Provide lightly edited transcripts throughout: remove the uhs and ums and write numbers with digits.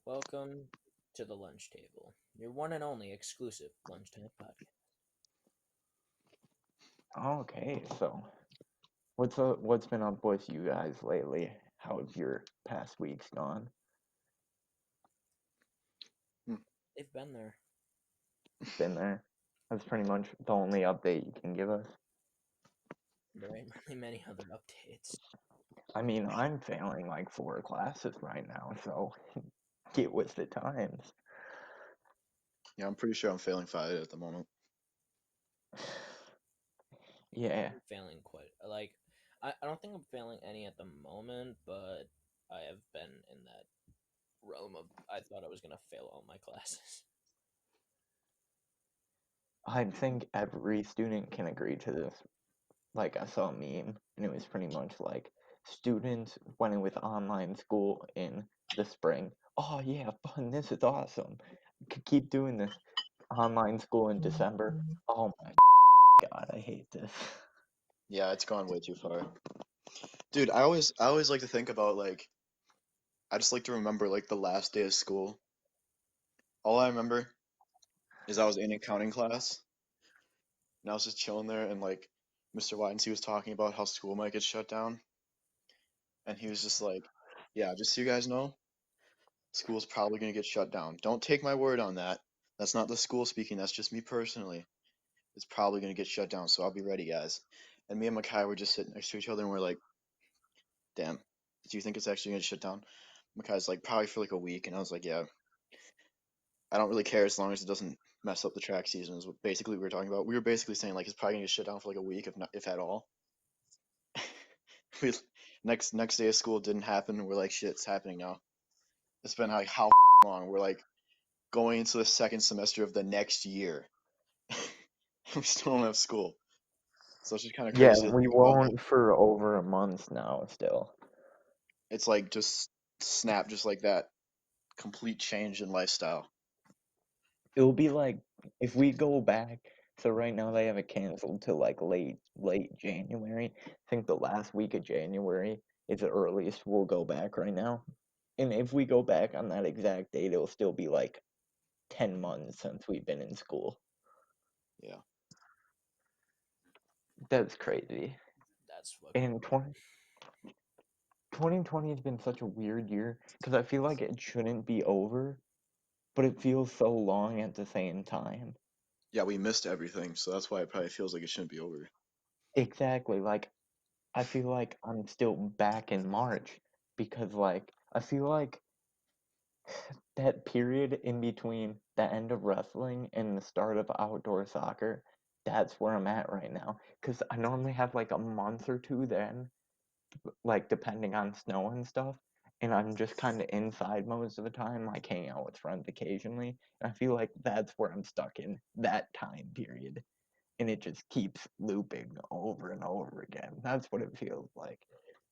Welcome to the lunch table, your one and only exclusive lunchtime podcast. Okay, so what's been up with you guys lately? How have your past weeks gone? Hmm. They've been there. Been there? That's pretty much the only update you can give us. There ain't really many other updates. I mean, I'm failing like 4 classes right now, so get with the times. Yeah, I'm pretty sure I'm failing 5 at the moment. Yeah, I'm failing quite. I don't think I'm failing any at the moment, but I have been in that realm of I thought I was gonna fail all my classes. I think every student can agree to this. Like, I saw a meme, and it was pretty much like students went in with online school in the spring. Oh yeah, fun! This is awesome. Could keep doing this. Online school in December. Oh my God, I hate this. Yeah, it's gone way too far. Dude, I always like to think about I just like to remember the last day of school. All I remember is I was in accounting class and I was just chilling there and Mr. Whitensey was talking about how school might get shut down and he was just like, "Yeah, just so you guys know, school's probably gonna get shut down. Don't take my word on that. That's not the school speaking, that's just me personally. It's probably gonna get shut down, so I'll be ready, guys." And me and Makai were just sitting next to each other and we're like, "Damn, do you think it's actually gonna shut down?" Makai's like, "Probably for like a week," and I was like, "Yeah, I don't really care as long as it doesn't mess up the track season." Is what basically we were talking about. We were basically saying it's probably gonna get shut down for like a week, if not, if at all. we next day of school didn't happen. We're like, "Shit, it's happening now." It's been like how long? We're like going into the second semester of the next year. We still don't have school, so it's just kind of Yeah, crazy to we think about how won't for over a month now still. it's like just snap, just like that, complete change in lifestyle. It'll be like if we go back, so right now they have it canceled to like late January. I think the last week of January is the earliest we'll go back right now. And if we go back on that exact date, it'll still be like 10 months since we've been in school. Yeah. That's crazy. That's fucking. And 2020 has been such a weird year because I feel like it shouldn't be over, but it feels so long at the same time. Yeah, we missed everything, so that's why it probably feels like it shouldn't be over. Exactly. Like, I feel like I'm still back in March because, like, I feel like that period in between the end of wrestling and the start of outdoor soccer, that's where I'm at right now. Because I normally have like a month or two then, like, depending on snow and stuff. And I'm just kind of inside most of the time, like hanging out with friends occasionally. And I feel like that's where I'm stuck in that time period. And it just keeps looping over and over again. That's what it feels like.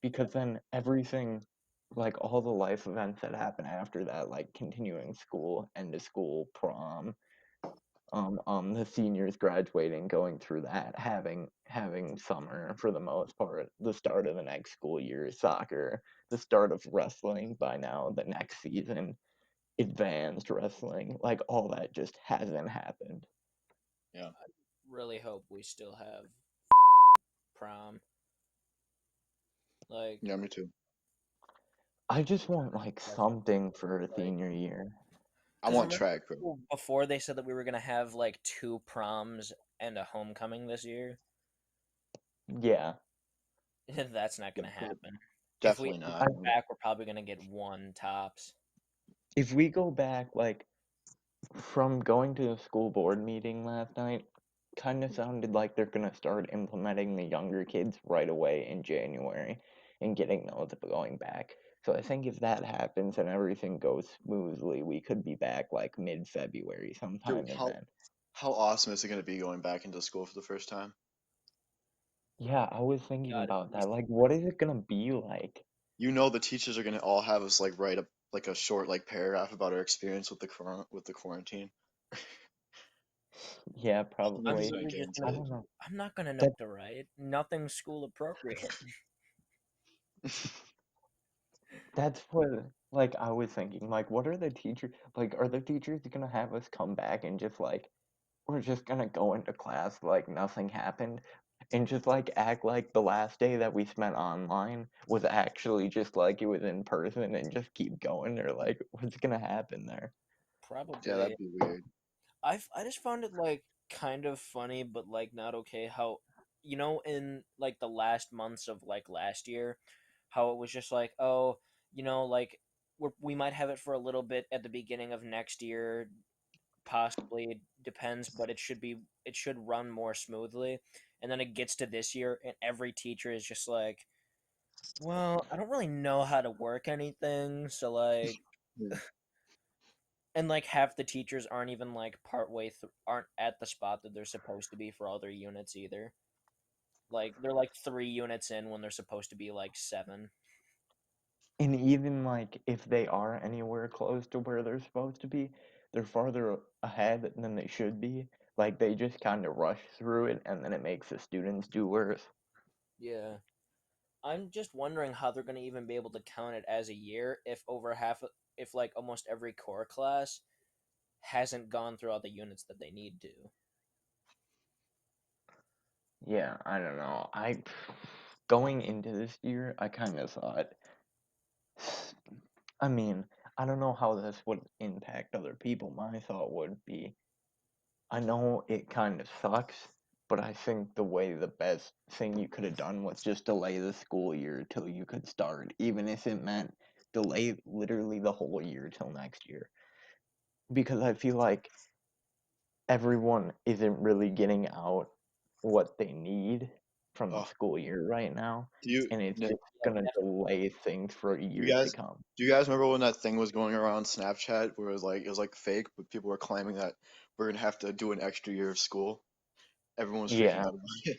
Because then everything, like all the life events that happen after that, like continuing school, end of school, prom, the seniors graduating, going through that, having summer for the most part, the start of the next school year, soccer, the start of wrestling by now, the next season, advanced wrestling, like all that just hasn't happened. Yeah. Really hope we still have prom. Like, Yeah, me too. I just want like that's something for a like senior year. I because want remember track, bro. before they said that we were gonna have like two proms and a homecoming this year. Yeah, That's not Yeah, gonna happen. If we definitely I, not. go back, we're probably gonna get one tops. if we go back like from going to the school board meeting last night, kind of sounded like they're gonna start implementing the younger kids right away in January and getting those going back. So I think if that happens and everything goes smoothly, we could be back like mid-February Dude, sometime in how then. how awesome is it gonna be going back into school for the first time? Yeah, I was thinking God, about that. Like, what is it gonna be like? You know the teachers are gonna all have us write up a short paragraph about our experience with the quarantine. Yeah, I'm 100% probably. literally just guarantee I gonna. it. don't know. I'm not gonna know That what to write. Nothing school appropriate. that's what like I was thinking, like, what are the teachers like? Are the teachers gonna have us come back and just like we're just gonna go into class like nothing happened, and just like act like the last day that we spent online was actually just like it was in person, and just keep going, or like what's gonna happen there? Yeah, Probably. that'd be weird. I just found it like kind of funny, but like not okay. How in like the last months of like last year, how it was just like, oh, like we might have it for a little bit at the beginning of next year, possibly it depends, but it should run more smoothly. And then it gets to this year, and every teacher is just like, well, I don't really know how to work anything, so like, Yeah. and like half the teachers aren't even like aren't at the spot that they're supposed to be for all their units either. Like they're like 3 units in when they're supposed to be like 7. And even like if they are anywhere close to where they're supposed to be, they're farther ahead than they should be. Like they just kind of rush through it, and then it makes the students do worse. Yeah. I'm just wondering how they're going to even be able to count it as a year if like almost every core class hasn't gone through all the units that they need to. Yeah, I don't know. I going into this year, I kind of thought, I mean, I don't know how this would impact other people. My thought would be, I know it kind of sucks, but I think the best thing you could have done was just delay the school year till you could start, even if it meant delay literally the whole year till next year. Because I feel like everyone isn't really getting out what they need from the Oh, school year right now, do you and it's Nick, just gonna delay things for do you years to guys come. do you guys remember when that thing was going around Snapchat where it was like fake, but people were claiming that we're gonna have to do an extra year of school? Everyone was freaking Yeah, out about it.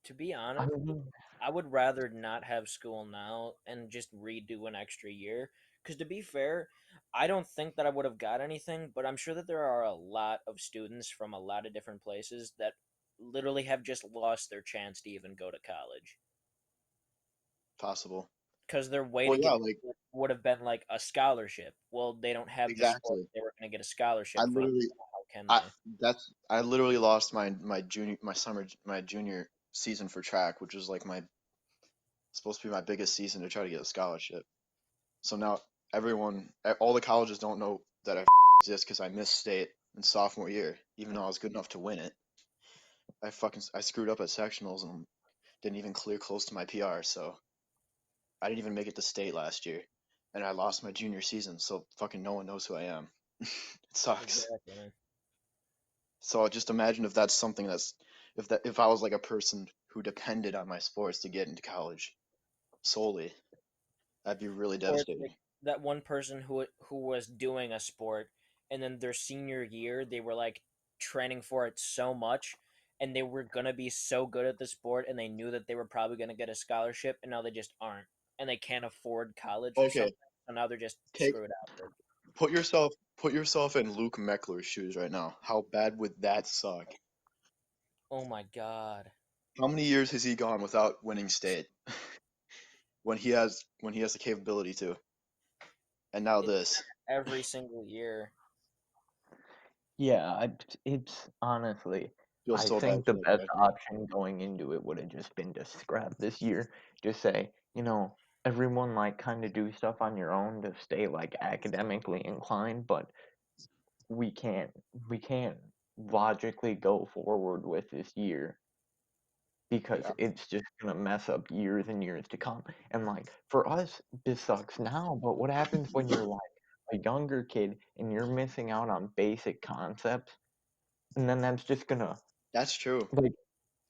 To be I honest, mean, I would rather not have school now and just redo an extra year. Because to be fair, I don't think that I would have got anything, but I'm sure that there are a lot of students from a lot of different places that literally have just lost their chance to even go to college. Possible. Because their way Well, to yeah, get like would have been like a scholarship. Well, they don't have the sport exactly. they were going to get a I scholarship from. literally, How can I they? I literally lost my junior season for track, which was like my supposed to be my biggest season to try to get a scholarship. So now all the colleges don't know that I exist because I missed state in sophomore year, even though I was good enough to win it. I screwed up at sectionals and didn't even clear close to my PR, so I didn't even make it to state last year, and I lost my junior season. So fucking no one knows who I am. It sucks. Exactly. So just imagine if that's something if I was like a person who depended on my sports to get into college solely, that'd be really Or it's like devastating. that one person who was doing a sport, and then their senior year they were like training for it so much, and they were gonna be so good at the sport, and they knew that they were probably gonna get a scholarship, and now they just aren't, and they can't afford college or Okay, something, so now they're just take screwed out of it. put yourself in Luke Meckler's shoes right now. How bad would that suck? Oh my god! How many years has he gone without winning state when he has the capability to? And now It's this. every single year. yeah, it's honestly, Feels I so bad think for the that best guy. option going into it would have just been to scrap this year. Just say, everyone like kind of do stuff on your own to stay like academically inclined, but we can't we can't logically go forward with this year because Yeah. it's just gonna mess up years and years to come. And like for us, this sucks now, but what happens when you're like a younger kid and you're missing out on basic concepts? And then that's just gonna That's true. like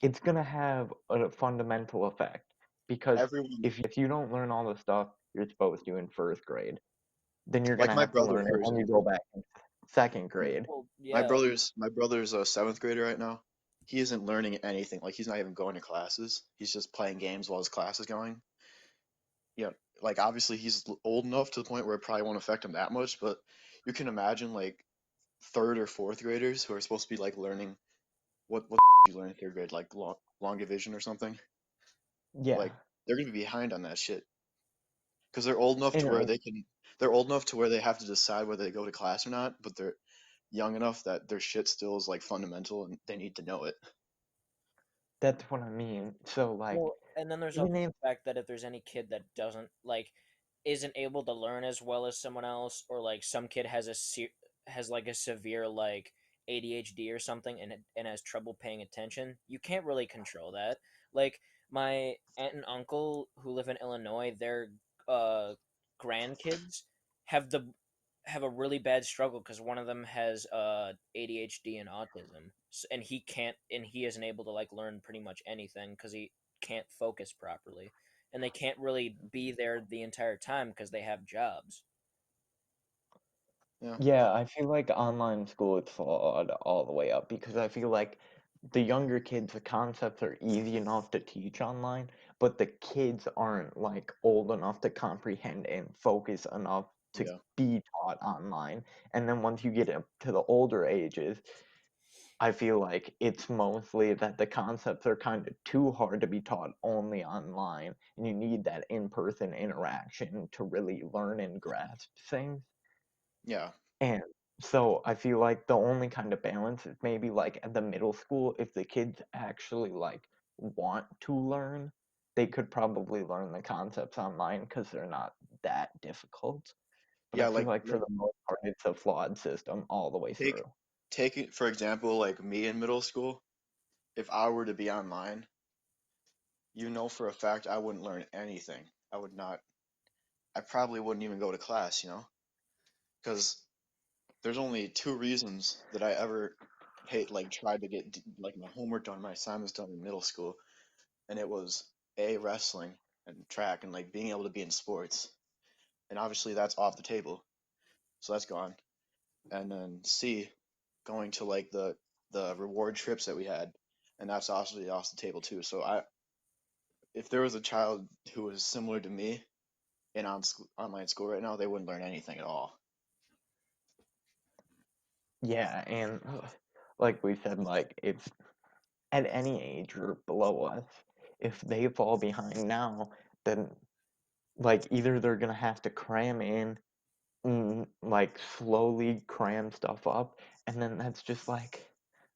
it's gonna have a fundamental effect because Everyone, if you don't learn all the stuff you're supposed to in first grade, then you're like gonna my have to brother, learn it for when you example. go back in second Yeah. grade. Well, My yeah. brother's my brother's a seventh grader right now. He isn't learning anything. Like he's not even going to classes. He's just playing games while his class is going. Yeah, like obviously he's old enough to the point where it probably won't affect him that much, but you can imagine like third or fourth graders who are supposed to be like learning what you learn in third grade, like long division or something. Yeah. Like they're gonna be behind on that shit. because they're old enough to And where they're old enough to where they have to decide whether they go to class or not, but they're young enough that their shit still is like fundamental and they need to know it. that's what I mean. So like, Well, and then there's also even if the fact that if there's any kid that doesn't like isn't able to learn as well as someone else, or like some kid has has like a severe like ADHD or something and has trouble paying attention, you can't really control that. Like my aunt and uncle who live in Illinois, their uh grandkids have the have a really bad struggle because one of them has ADHD and autism, and he isn't able to like learn pretty much anything because he can't focus properly, and they can't really be there the entire time because they have jobs. Yeah, yeah, I feel like online school is flawed all the way up because I feel like the younger kids, the concepts are easy enough to teach online, but the kids aren't like old enough to comprehend and focus enough to yeah, be taught online. And then once you get up to the older ages, I feel like it's mostly that the concepts are kind of too hard to be taught only online, and you need that in-person interaction to really learn and grasp things. yeah, And so I feel like the only kind of balance is maybe like at the middle school, if the kids actually like want to learn, they could probably learn the concepts online because they're not that difficult. But I yeah. feel Like like for the most part, it's a flawed system all the way take through. take it for example, like me in middle school. If I were to be online, you know for a fact I wouldn't learn anything. I would not. I probably wouldn't even go to class. Because there's only two reasons that I ever hate like tried to get like my homework done, my assignments done in middle school, and it was A, wrestling and track and like being able to be in sports. And obviously that's off the table. So that's gone. And then C, going to like the reward trips that we had, and that's obviously off the table too. So I if there was a child who was similar to me in online school right now, they wouldn't learn anything at all. Yeah, and like we said, like it's at any age or below us, if they fall behind now, then like either they're gonna have to cram in, like slowly cram stuff up, and then that's just like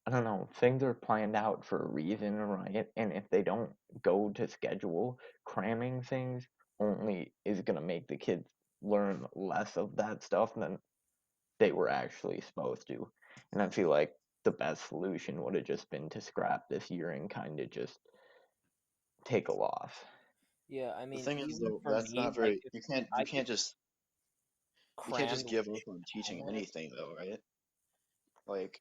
I don't know, things are planned out for a reason, right? And if they don't go to schedule, cramming things only is gonna make the kids learn less of that stuff than they were actually supposed to. And I feel like the best solution would have just been to scrap this year and kind of just take a loss. Yeah, I The mean, thing is even though, for that's me, not like very if you I could can't just crammed give up shit on in teaching homework. anything though, right? Like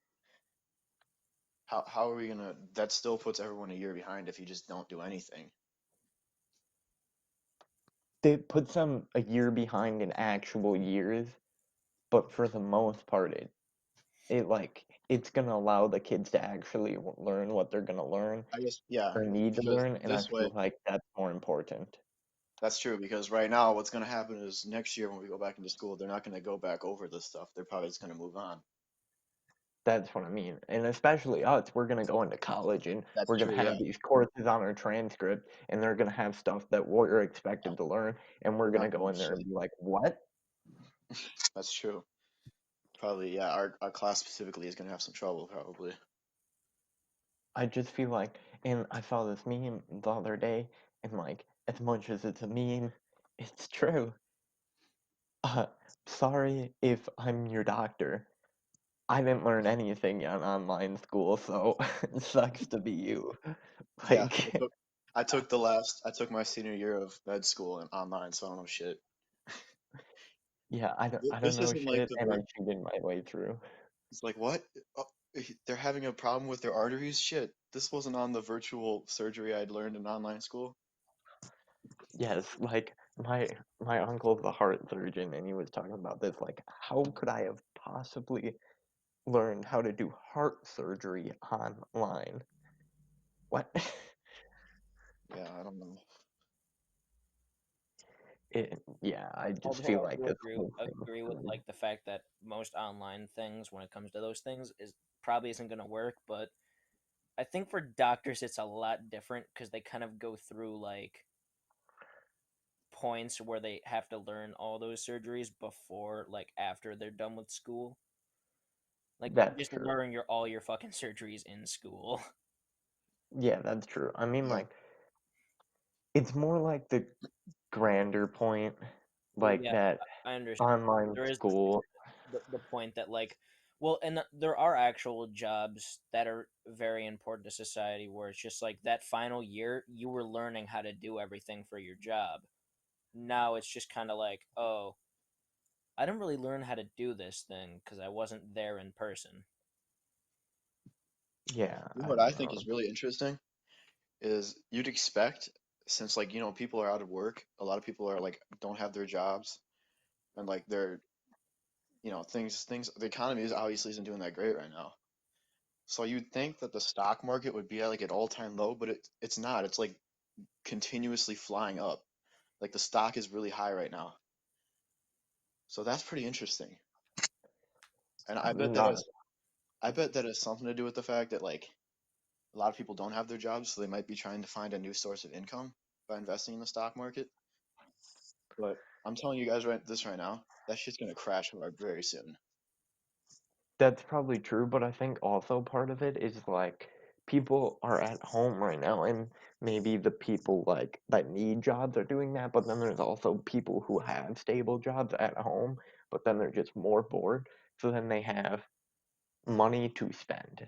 how are we gonna that still puts everyone a year behind if you just don't do anything. They put them a year behind in actual years, but for the most part, it like it's gonna allow the kids to actually learn what they're gonna learn I guess yeah, or need to because learn, and I this way feel like that's more important. that's true because right now what's gonna happen is next year when we go back into school, they're not gonna go back over this stuff. They're probably just gonna move on. That's what I mean. And especially us, we're going to go into college and That's we're going to true, yeah. have these courses on our transcript and they're going to have stuff that we're expected to learn. And we're We're going to not gonna go know in there and shit. be like, what? That's true. Probably, yeah, our class specifically is gonna have some trouble probably. I just feel like, and I saw this meme the other day, and like, as much as it's a meme, it's true. Uh, sorry if I'm your doctor. I didn't learn anything in online school, so it sucks to be you. Yeah, Like, I took my senior year of med school and online, so I don't know shit. yeah, I don't This know isn't like shit, and I cheated my way through. it's like what? Oh, they're having a problem with their arteries? Shit. This wasn't on the virtual surgery I'd learned in online school. Yes, like my uncle's a heart surgeon, and he was talking about this. Like, how could I have possibly learned how to do heart surgery online? What? Yeah, I don't know. Yeah, I just Although feel I like do this whole thing is agree with screwed. like the fact that most online things when it comes to those things is probably isn't going to work, but I think for doctors it's a lot different because they kind of go through like points where they have to learn all those surgeries before, like, after they're done with school. Like, you That's just true. learn all your fucking surgeries in school. Yeah, that's true. I mean, Yeah. like, it's more like the grander point, Well, like yeah, that I understand. online There is school. the point that, like, well, and there are actual jobs that are very important to society where it's just like that final year you were learning how to do everything for your job. Now it's just kind of like, oh, I didn't really learn how to do this thing because I wasn't there in person. Yeah, You know I what I don't think know. is really interesting is you'd expect, since like people are out of work, a lot of people are like don't have their jobs, and like they're things the economy is obviously isn't doing that great right now. So you'd think that the stock market would be at like an all-time low, but it's not. It's like continuously flying up. Like the stock is really high right now. So that's pretty interesting. And Not I bet that has something to do with the fact that like a lot of people don't have their jobs, so they might be trying to find a new source of income by investing in the stock market. But I'm telling you guys right now, that shit's gonna crash very soon. That's probably true, but I think also part of it is like people are at home right now, and maybe the people like that need jobs are doing that, but then there's also people who have stable jobs at home, but then they're just more bored, so then they have money to spend.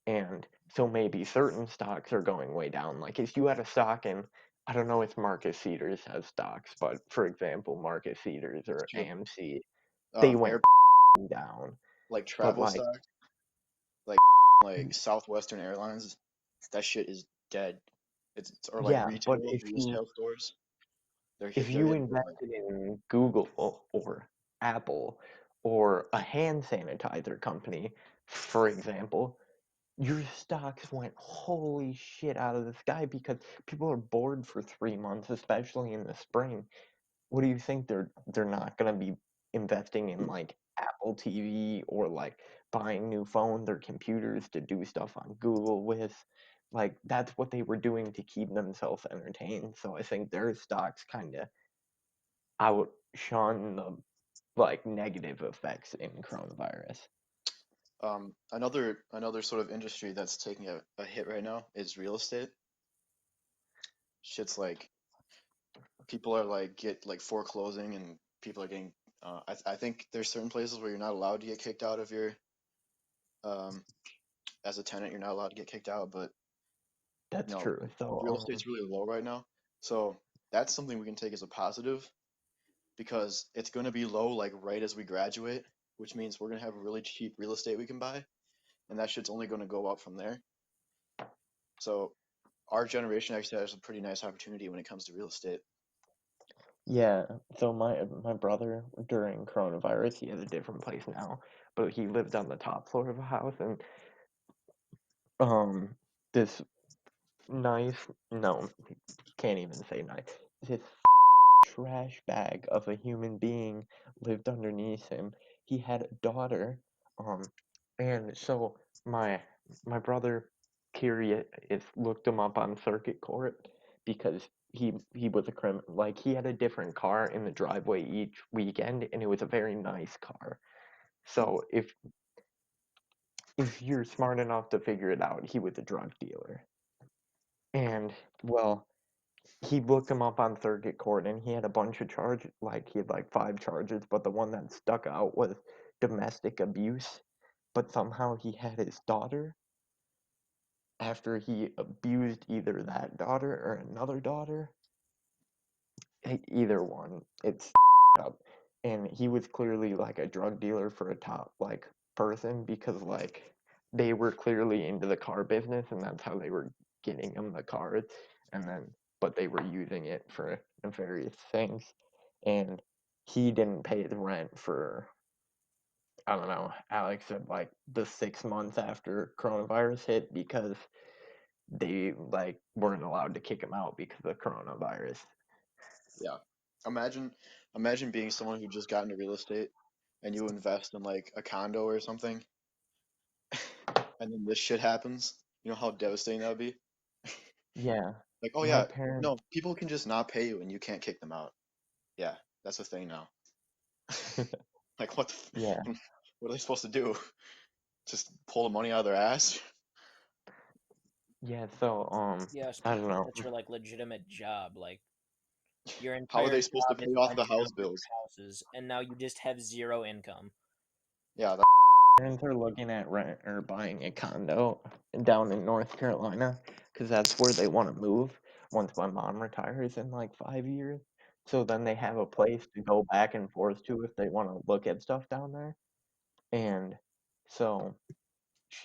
And so maybe certain stocks are going way down. Like if you had a stock in, I don't know if Marcus Cedars has stocks, but for example, Marcus Cedars or Sure. AMC, they went Air down. like But travel like, stock, like Southwestern Airlines, that shit is dead. It's or like yeah, but retail stores, if they're you hitting the limit. invested in Google or Apple or a hand sanitizer company, for example, your stocks went holy shit out of the sky because people are bored for 3 months, especially in the spring. What do you think they're not gonna be investing in like Apple TV or like buying new phones or computers to do stuff on Google with? Like that's what they were doing to keep themselves entertained. So I think their stocks kind of outshone the like negative effects in coronavirus. Another sort of industry that's taking a hit right now is real estate. Shit's like people are like get like foreclosing and people are getting. I think there's certain places where you're not allowed to get kicked out of your um, as a tenant. You're not allowed to get kicked out, but That's no, true. So real estate's really low right now. So that's something we can take as a positive because it's going to be low like right as we graduate, which means we're going to have really cheap real estate we can buy, and that shit's only going to go up from there. So our generation actually has a pretty nice opportunity when it comes to real estate. yeah, so my brother during coronavirus, he has a different place now, but he lived on the top floor of a house, and um this nice, no, can't even say nice, this trash bag of a human being lived underneath him. He had a daughter, um, and so my my brother Kiri is looked him up on circuit court because he was a criminal. Like he had a different car in the driveway each weekend, and it was a very nice car. So if you're smart enough to figure it out, he was a drug dealer. And well, he looked him up on circuit court and he had a bunch of charges, like he had like 5 charges, but the one that stuck out was domestic abuse. But somehow he had his daughter after he abused either that daughter or another daughter. Either one. It's up. And he was clearly like a drug dealer for a top like person because like they were clearly into the car business and that's how they were getting him the cars and then but they were using it for nefarious things. And he didn't pay the rent for I don't know, Alex said like the 6 months after coronavirus hit because they like weren't allowed to kick him out because of coronavirus. Yeah. Imagine being someone who just got into real estate and you invest in like a condo or something and then this shit happens. You know how devastating that would be? Yeah, Like, oh my yeah, parents. no, people can just not pay you and you can't kick them out. Yeah, that's the thing now. Like Yeah, what are they supposed to do? Just pull the money out of their ass? yeah. So Yeah, I don't especially if know. it's your like legitimate job. Like your How are entire they supposed to job is pay off the renting house out bills? houses, and now you just have zero income. Yeah, Parents are looking at rent or buying a condo down in North Carolina because that's where they want to move once my mom retires in like 5 years. So then they have a place to go back and forth to if they want to look at stuff down there. And so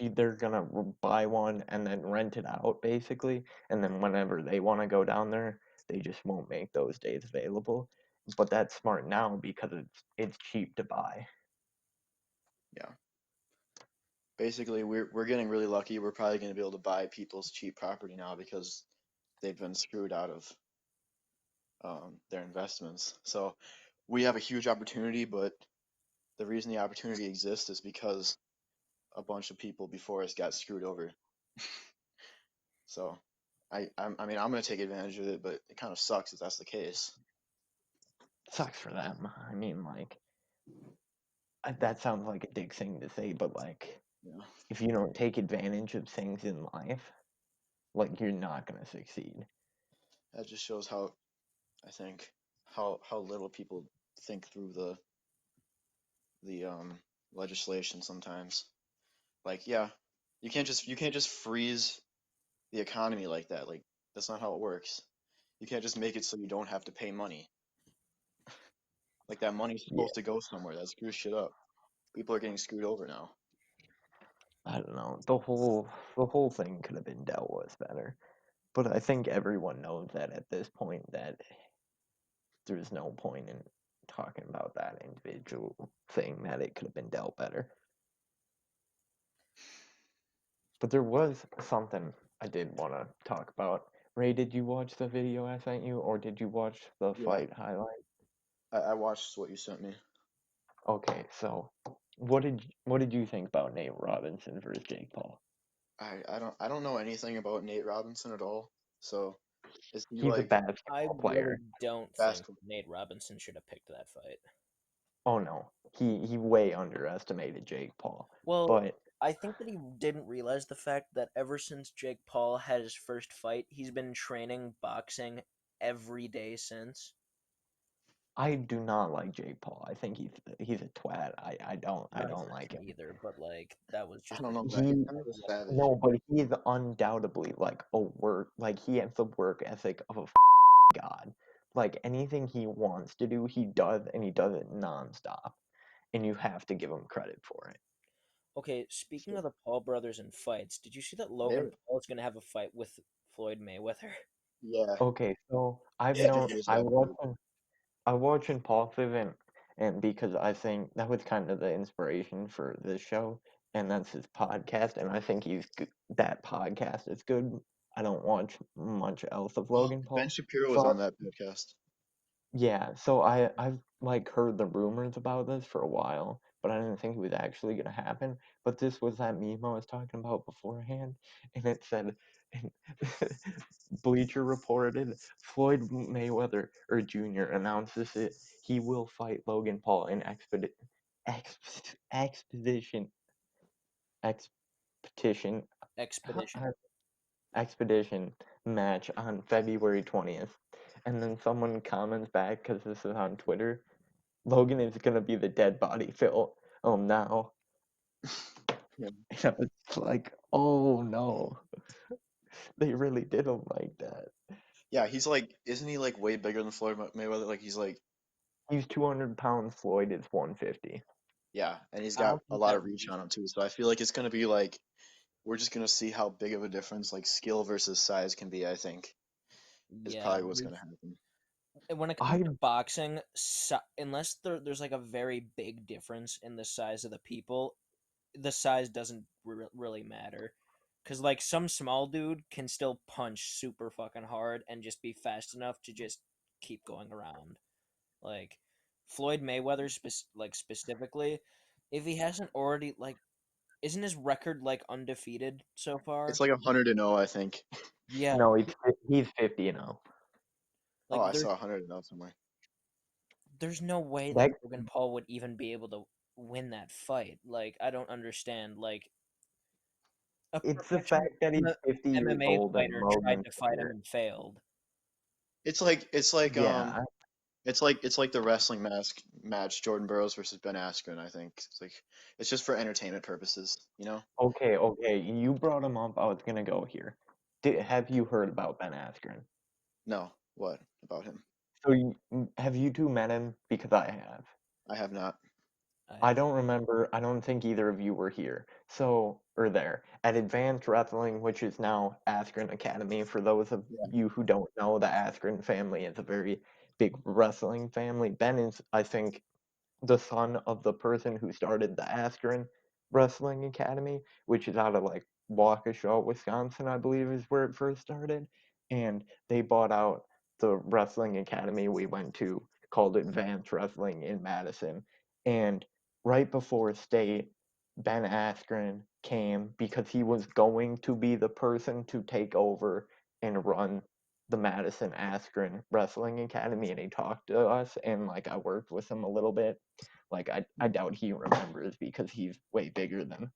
they're gonna buy one and then rent it out basically. And then whenever they want to go down there, they just won't make those days available. But that's smart now because it's cheap to buy. yeah. Basically, we're getting really lucky. We're probably going to be able to buy people's cheap property now because they've been screwed out of their investments. So we have a huge opportunity, but the reason the opportunity exists is because a bunch of people before us got screwed over. So I mean, I'm going to take advantage of it, but it kind of sucks if that's the case. Sucks for them. I mean, like that sounds like a dick thing to say, but like Yeah, if you don't take advantage of things in life, like you're not gonna succeed. that just shows how I think how little people think through the legislation sometimes. Like, yeah, you can't just freeze the economy like that. Like, that's not how it works. You can't just make it so you don't have to pay money. Like, that money's Yeah, supposed to go somewhere. That screws shit up. People are getting screwed over now. I don't know. The whole thing could have been dealt with better. But I think everyone knows that at this point that there's no point in talking about that individual thing that it could have been dealt better. But there was something I did want to talk about. Ray, did you watch the video I sent you, or did you watch the Yeah, fight highlight? I watched what you sent me. Okay, so what did you think about Nate Robinson versus Jake Paul? I don't know anything about Nate Robinson at all. So is he He's a like I basketball really player. don't think basketball? Nate Robinson should have picked that fight. Oh no, he way underestimated Jake Paul. Well, But I think that he didn't realize the fact that ever since Jake Paul had his first fight, he's been training boxing every day since. I do not like Jake Paul. I think he's a twat. I Not a don't like person him. either, but like that was I just don't know, man. He's He kind of a like, savage. no, but he is undoubtedly like a work like he has the work ethic of a god. Like anything he wants to do, he does, and he does it nonstop. And you have to give him credit for it. okay, speaking So of the Paul brothers and fights, did you see that they, Logan Paul is going to have a fight with Floyd Mayweather? yeah, Okay, so I've yeah, known he just I had watch to. I watch Impulsive and because I think that was kind of the inspiration for this show, and that's his podcast, and I think that podcast is good. I don't watch much else of Oh, Logan Ben Paul, Shapiro was so on that podcast. yeah, so I've like heard the rumors about this for a while, but I didn't think it was actually gonna happen. But this was that meme I was talking about beforehand, and it said, and Bleacher reported Floyd Mayweather or Jr. announces it he will fight Logan Paul in expedition expedition Expedition. expedition match on February 20th. And then someone comments back because this is on Twitter. Logan is gonna be the dead body Phil. Now. Yeah, And I was like, oh no, they really did him like that. yeah, he's like, isn't he like way bigger than Floyd Mayweather? Like he's like, He's 200 pounds. Floyd is 150. yeah, and he's I got don't a think lot that of reach really. on him too. So I feel like it's gonna be like we're just gonna see how big of a difference like skill versus size can be. I think is Yeah, probably what's gonna happen. and when it comes I to boxing, unless there's like a very big difference in the size of the people, the size doesn't really matter. Because like some small dude can still punch super fucking hard and just be fast enough to just keep going around. Like Floyd Mayweather, like specifically, if he hasn't already like, isn't his record like undefeated so It's far? like 100-0, I think. Yeah, no, he's 50 now. Oh, like I there's saw 100-0 somewhere. there's no way that That Logan Paul would even be able to win that fight. Like, I don't understand. Like, a it's the professional fact that he's 50 years MMA old and fighter tried Logan's to fight him younger. and failed. It's like Yeah, it's like the wrestling match Jordan Burroughs versus Ben Askren. I think it's just for entertainment purposes, you know? okay, okay. You brought him up. I was gonna go here. Have you heard about Ben Askren? No, what about him? So have you two met him? Because I have. I have not. I I haven't. don't remember. I don't think either of you were here. So, or there. At Advanced Wrestling, which is now Askren Academy. For those of Yeah, you who don't know, the Askren family is a very big wrestling family. Ben is, I think, the son of the person who started the Askren Wrestling Academy, which is out of like Waukesha, Wisconsin, I believe is where it first started. And they bought out the wrestling academy we went to called Advanced Wrestling in Madison. And right before state, Ben Askren came because he was going to be the person to take over and run the Madison Askren Wrestling Academy, and he talked to us, and like I worked with him a little bit. Like I doubt he remembers because he's way bigger than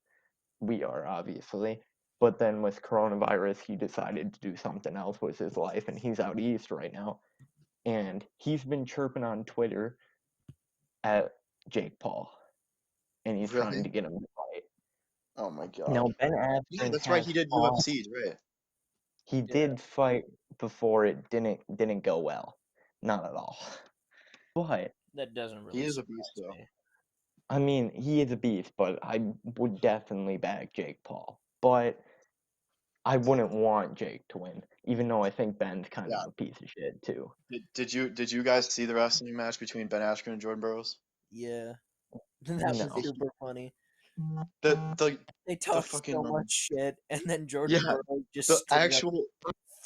we are, obviously. But then with coronavirus, he decided to do something else with his life, and he's out east right now. And he's been chirping on Twitter at Jake Paul, and he's trying really? to get him to fight. Oh my God. Now Ben Yeah, Askren that's right. has He did fought. UFC, right? He Yeah, did fight before it didn't go well, not at all. But that doesn't He really is a beast, surprise though. me. I mean, he is a beast, but I would definitely back Jake Paul. But I wouldn't want Jake to win, even though I think Ben's kind of Yeah. a piece of shit too. Did you guys see the wrestling match between Ben Askren and Jordan Burroughs? Yeah, that was The No. super funny. the They the talked fucking so much shit, and then Jordan yeah, Burroughs just the straight up actual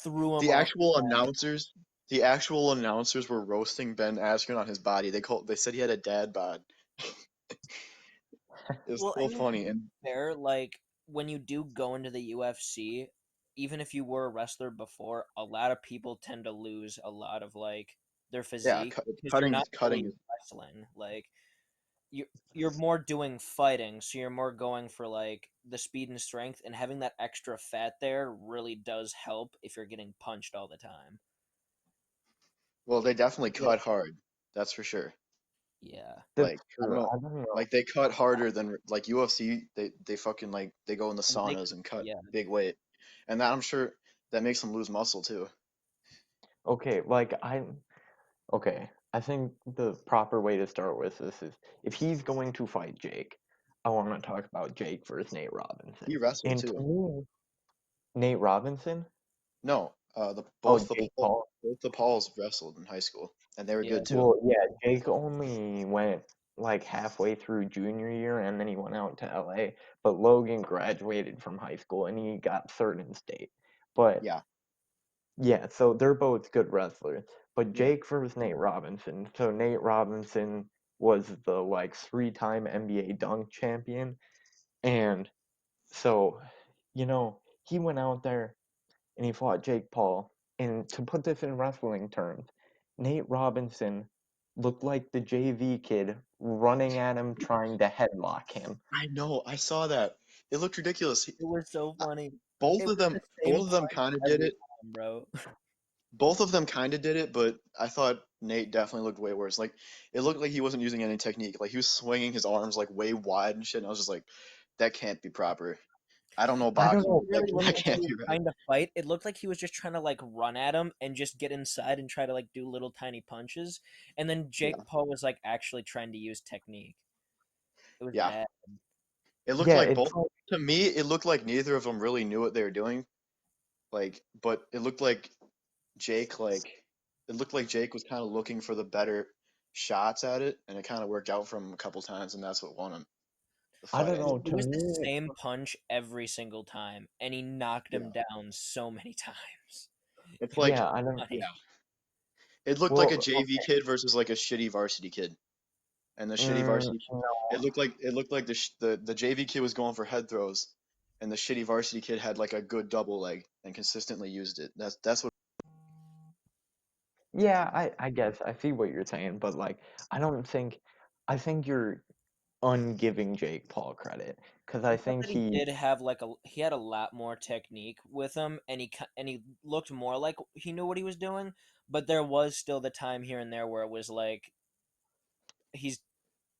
threw him the off actual the mat. announcers the actual announcers were roasting Ben Askren on his body. They said he had a dad bod. It was Well, I so mean, to funny. be And fair, like when you do go into the UFC, even if you were a wrestler before, a lot of people tend to lose a lot of like their yeah, physique because you're cutting not cutting really wrestling. Like you you're more doing fighting, so you're more going for like the speed and strength, and having that extra fat there really does help if you're getting punched all the time. well, they definitely Yeah, cut hard. That's for sure. Yeah. Like that's I don't true. know, I don't know. like they cut harder than like UFC. They fucking like they go in the Well, saunas and cut yeah, big weight, and that I'm sure that makes them lose muscle too. Okay, okay. I think the proper way to start with this is if he's going to fight Jake, I want to talk about Jake versus Nate He Robinson. wrestled And to too. me, Nate Robinson, No, oh Jake Paul. both the Pauls wrestled in high school, and they were yeah. good too. Well, yeah, Jake only went like halfway through junior year and then he went out to LA. But Logan graduated from high school and he got third in state. But Yeah, yeah, so they're both good wrestlers. But yeah. Jake versus Nate Robinson. So Nate Robinson was the like three-time NBA dunk champion. And so, he went out there and he fought Jake Paul. And to put this in wrestling terms, Nate Robinson looked like the JV kid running at him trying to headlock him. I know. I saw that. It looked ridiculous. It was so funny. Both It of was them, the both same of them punch kind of did every it. time, bro. Both of them kind of did it, but I thought Nate definitely looked way worse. Like it looked like he wasn't using any technique. Like he was swinging his arms like way wide and shit. And I was just like, that can't be proper. I don't know I don't boxing, know. but It really looked that like he can't was be right. trying to fight. It looked like he was just trying to like run at him and just get inside and try to like do little tiny punches. And then Yeah, Jake Paul was like actually trying to use technique. It was yeah. bad. It looked Yeah, like it's both. To me, it looked like neither of them really knew what they were doing. Like, but it looked like Jake, like, it looked like Jake was kind of looking for the better shots at it, and it kind of worked out for him a couple times, and that's what won him the I fight. don't I know. think. It To was the me, same punch every single time, and he knocked him Yeah, down so many times. it's It was like, yeah, I don't. yeah, funny. it looked like a Well, JV kid versus like a shitty varsity kid, and the shitty varsity, no, it looked like the JV kid was going for head throws, and the shitty varsity kid had like a good double leg and consistently used it. That's what. Yeah, I guess I see what you're saying, but like I don't think I think you're ungiving Jake Paul credit because I Except think that he he did have he had a lot more technique with him, and he looked more like he knew what he was doing. But there was still the time here and there where it was like he's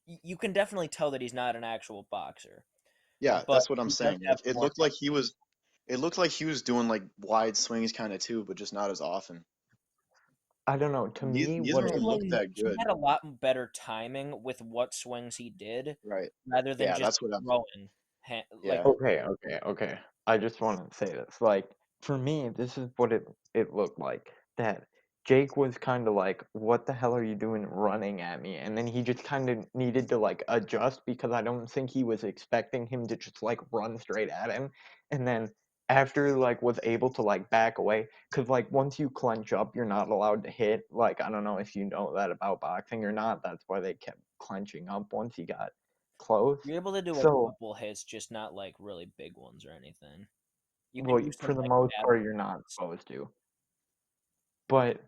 you can definitely tell that he's not an actual boxer, Yeah, but that's what I'm he does saying. have Like it more looked like he technique. was it looked like he was doing like wide swings kind of too, but just not as often. I don't know. To me, Neither what of it them looked that He good. had a lot better timing with what swings he did, Right. rather than Yeah, just that's what I'm throwing. Like, yeah. Okay. I just want to say this. Like, for me, this is what it looked like. That Jake was kind of like, "What the hell are you doing running at me?" And then he just kind of needed to like adjust because I don't think he was expecting him to just like run straight at him. And then after like was able to like back away, because like once you clench up, you're not allowed to hit. Like, I don't know if you know that about boxing or not. That's why they kept clenching up once he got close. you're able to do a So. couple hits, just not like really big ones or anything. You can Well, do for some the like most jab part, you're not hits. supposed to. But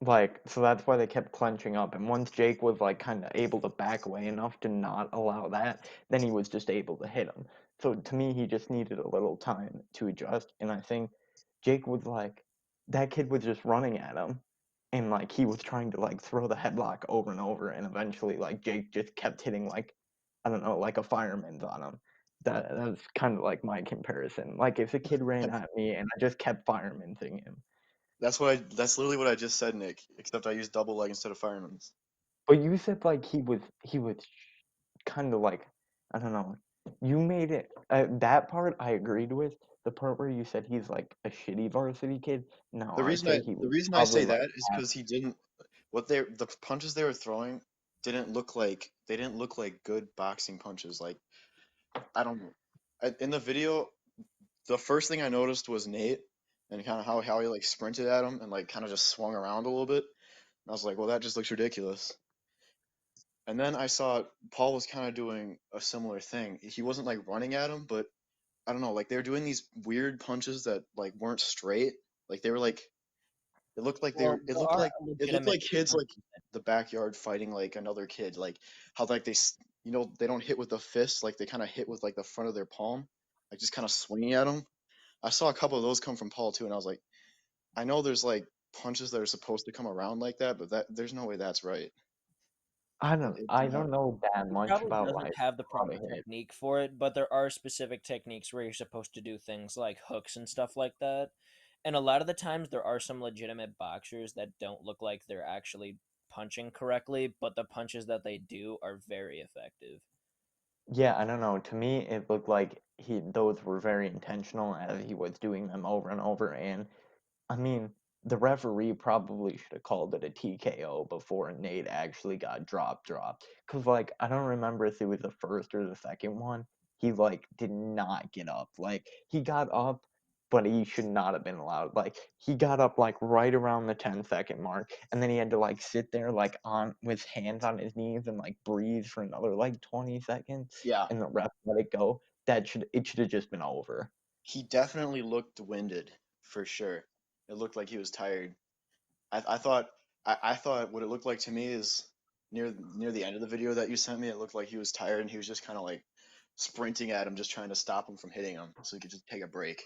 like, so that's why they kept clenching up. And once Jake was like kind of able to back away enough to not allow that, then he was just able to hit him. So to me, he just needed a little time to adjust. And I think Jake was like, that kid was just running at him. And like, he was trying to like throw the headlock over and over. And eventually, like, Jake just kept hitting like, I don't know, like a fireman's on him. That's kind of like my comparison. Like, if a kid ran at me and I just kept fireman'ing him. That's literally what I just said, Nick, except I used double leg instead of fireman's. But you said like he was kind of like I don't know. You made it that part I agreed with. The part where you said he's like a shitty varsity kid. No, I'd say he The was reason I probably say like that is because he didn't the punches they were throwing didn't look like good boxing punches. Like I don't know. In the video, the first thing I noticed was Nate and kind of how he like sprinted at him and like kind of just swung around a little bit. And I was like, well, that just looks ridiculous. And then I saw Paul was kind of doing a similar thing. He wasn't like running at him, but I don't know, like they were doing these weird punches that like weren't straight. Like they were like it looked like they Well, were there are it looked legitimate like kids like punches. the backyard fighting like another kid. Like how like you know they don't hit with the fist, like they kind of hit with like the front of their palm, like just kind of swinging at them. I saw a couple of those come from Paul too, and I was like, I know there's like punches that are supposed to come around like that, but that there's no way that's right. It I did not. don't know that He much probably about doesn't like have the how to proper hit. technique for it, but there are specific techniques where you're supposed to do things like hooks and stuff like that. And a lot of the times there are some legitimate boxers that don't look like they're actually punching correctly, but the punches that they do are very effective. Yeah, I don't know. To me, it looked like he those were very intentional as he was doing them over and over. And I mean, the referee probably should have called it a TKO before Nate actually got dropped. Cause like I don't remember if it was the first or the second one. He like did not get up. Like he got up, but he should not have been allowed. Like he got up like right around the 10-second mark, and then he had to like sit there like on with hands on his knees and like breathe for another like 20 seconds, Yeah, and the ref let it go. It should have just been over. he definitely looked winded for sure. It looked like he was tired. I thought I thought what it looked like to me is near the end of the video that you sent me, it looked like he was tired and he was just kind of like sprinting at him, just trying to stop him from hitting him, so he could just take a break.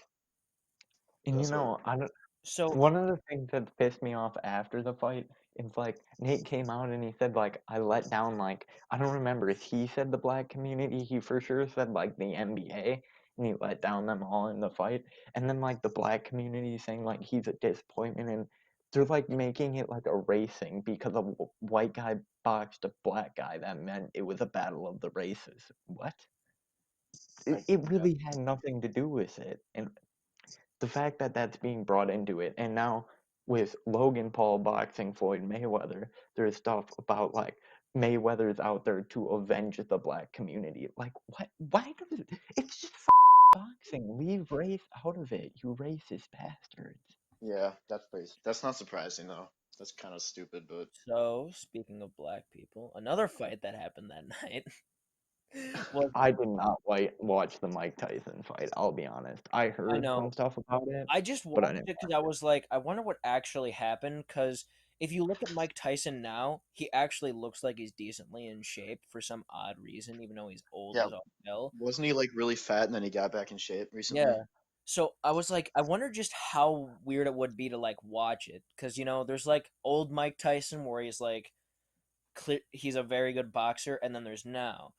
And That's what. I don't. So, One of the things that pissed me off after the fight is like Nate came out and he said like I let down like I don't remember if he said the black community, he for sure said like the NBA, and he let down them all in the fight, and then like the black community saying like he's a disappointment, and they're like making it like a racing because a white guy boxed a black guy that meant it was a battle of the races. What? It Yeah. really had nothing to do with it, and the fact that that's being brought into it, and now with Logan Paul boxing Floyd Mayweather, there's stuff about like Mayweather's out there to avenge the black community. Like, what? Why does it's just boxing? Leave race out of it, you racist bastards. Yeah, that's not surprising though. That's kind of stupid, but speaking of black people, another fight that happened that night. Well, I did not watch the Mike Tyson fight. I'll be honest. I I heard know. some stuff about it, I just but I watched didn't it because watch I it. was like, I wonder what actually happened. Because if you look at Mike Tyson now, he actually looks like he's decently in shape for some odd reason, even though he's old Yeah, as all hell. wasn't he like really fat and then he got back in shape recently? Yeah. So I was like, I wonder just how weird it would be to like watch it, because there's like old Mike Tyson where he's like, he's a very good boxer, and then there's now,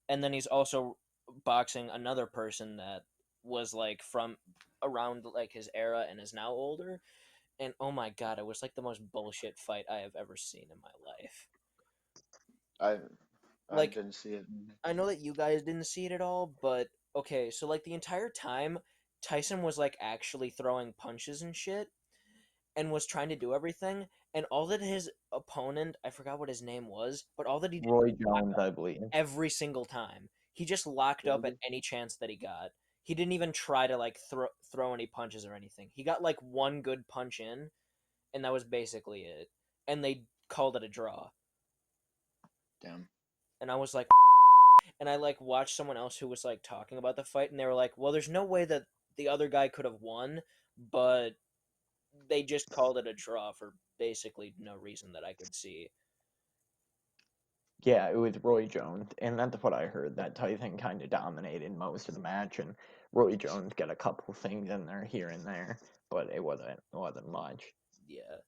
and then he's also boxing another person that was like from around like his era and is now older, and oh my god, it was like the most bullshit fight I have ever seen in my life. I I Like, didn't see it. I know that you guys didn't see it at all, but okay, so like the entire time Tyson was like actually throwing punches and shit and was trying to do everything, and all that his opponent, I forgot what his name was, but all that he did was Roy lock Jones, up I believe. every single time. He just locked up at Really? any chance that he got. He didn't even try to like throw any punches or anything. He got like one good punch in, and that was basically it. And they called it a draw. Damn. And I was like, and I like watched someone else who was like talking about the fight, and they were like, well, there's no way that the other guy could have won, but they just called it a draw for basically no reason that I could see. Yeah, it was Roy Jones, and that's what I heard. That Tyson kind of dominated most of the match, and Roy Jones got a couple things in there here and there, but it wasn't much. Yeah.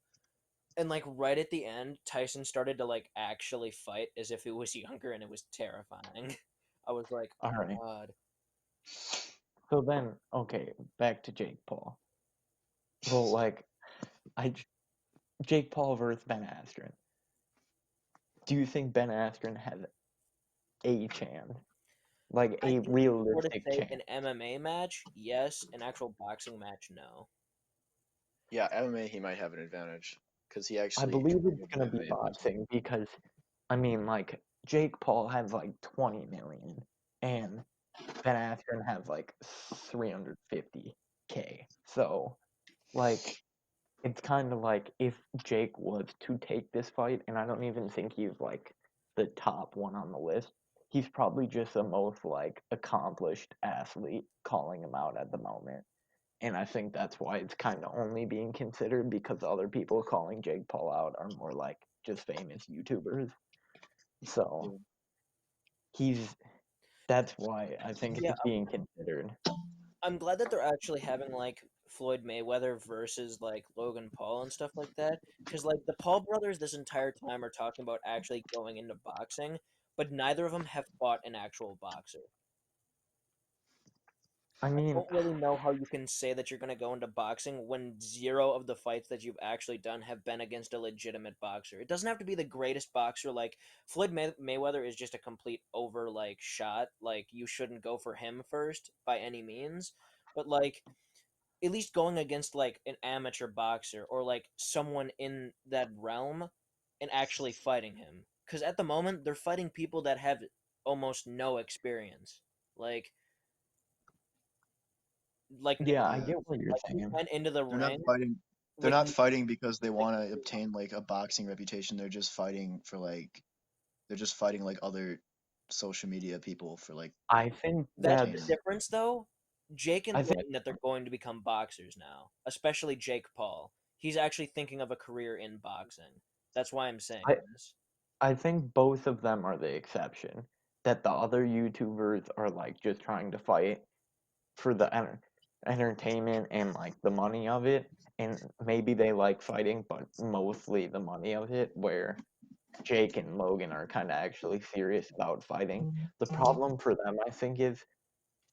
And like right at the end, Tyson started to like actually fight as if he was younger, and it was terrifying. I was like, All oh right. god. So then, okay, back to Jake Paul. Well, like, I Jake Paul versus Ben Askren. Do you think Ben Askren has a chance, like I a think if you were to realistic say chance? an MMA match, yes. An actual boxing match, no. Yeah, MMA he might have an advantage because he I actually believe trained it's with an gonna be MMA person. boxing because, I mean, like Jake Paul has like 20 million, and Ben Askren has like 350K. So, like, it's kind of like if Jake was to take this fight, and I don't even think he's like the top one on the list. He's probably just the most like accomplished athlete calling him out at the moment. And I think that's why it's kind of only being considered because other people calling Jake Paul out are more like just famous YouTubers. So Yeah. he's that's why I think Yeah, it's being considered. I'm glad that they're actually having like Floyd Mayweather versus like Logan Paul and stuff like that. Because like the Paul brothers this entire time are talking about actually going into boxing, but neither of them have fought an actual boxer. I I mean, don't really know how you can say that you're going to go into boxing when zero of the fights that you've actually done have been against a legitimate boxer. It doesn't have to be the greatest boxer. Like Floyd Mayweather is just a complete over like shot. Like you shouldn't go for him first by any means. But like at least going against like an amateur boxer or like someone in that realm and actually fighting him. Because at the moment they're fighting people that have almost no experience. Like like yeah, I Yeah. get what you're like he saying. went into the They're not ring fighting. They're with not no fighting because they want to experience. obtain like a boxing reputation. They're just fighting for like they're just fighting like other social media people for like I think That's the that's entertainment. difference, though. Jake is I think learning that they're going to become boxers now, especially Jake Paul. He's actually thinking of a career in boxing. That's why I'm saying I this. I think both of them are the exception. That the other YouTubers are like just trying to fight for the entertainment and like the money of it, and maybe they like fighting, but mostly the money of it. Where Jake and Logan are kind of actually serious about fighting. The problem for them, I think, is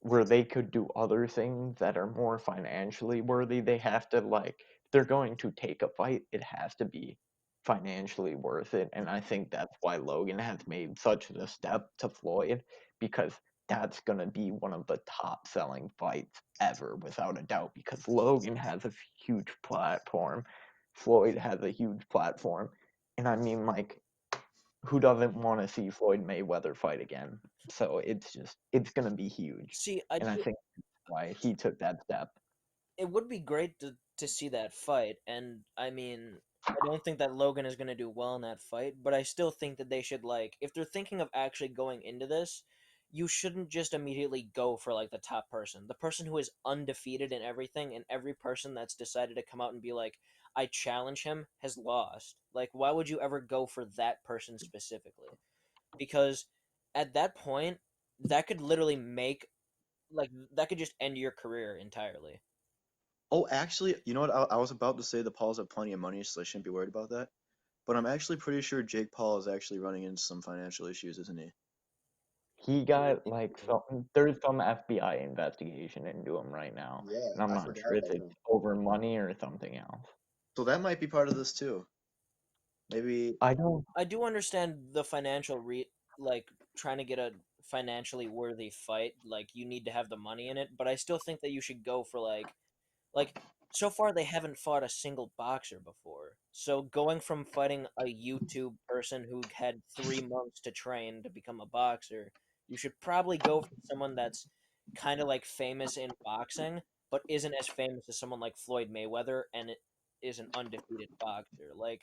where they could do other things that are more financially worthy. They have to like if they're going to take a fight, it has to be financially worth it. And I think that's why Logan has made such a step to Floyd because that's gonna be one of the top selling fights ever without a doubt because Logan has a huge platform. Floyd has a huge platform. And I mean like who doesn't want to see Floyd Mayweather fight again? So it's gonna be huge, See, and I think that's why he took that step. it would be great to see that fight, and I mean, I don't think that Logan is going to do well in that fight, but I still think that they should like if they're thinking of actually going into this, you shouldn't just immediately go for like the top person, the person who is undefeated in everything, and every person that's decided to come out and be like, I challenge him has lost. Like, why would you ever go for that person specifically? Because at that point, that could literally make like that could just end your career entirely. Oh, actually, you know what? I was about to say the Pauls have plenty of money, so I shouldn't be worried about that. But I'm actually pretty sure Jake Paul is actually running into some financial issues, isn't he? He got like there's some FBI investigation into him right now, Yeah, and I'm I not forgot sure if about it's that. over money or something else. So that might be part of this too. Maybe I don't. I do understand the financial like trying to get a financially worthy fight, like you need to have the money in it, but I still think that you should go for like so far they haven't fought a single boxer before. So going from fighting a YouTube person who had 3 months to train to become a boxer, you should probably go for someone that's kind of like famous in boxing, but isn't as famous as someone like Floyd Mayweather and it is an undefeated boxer. Like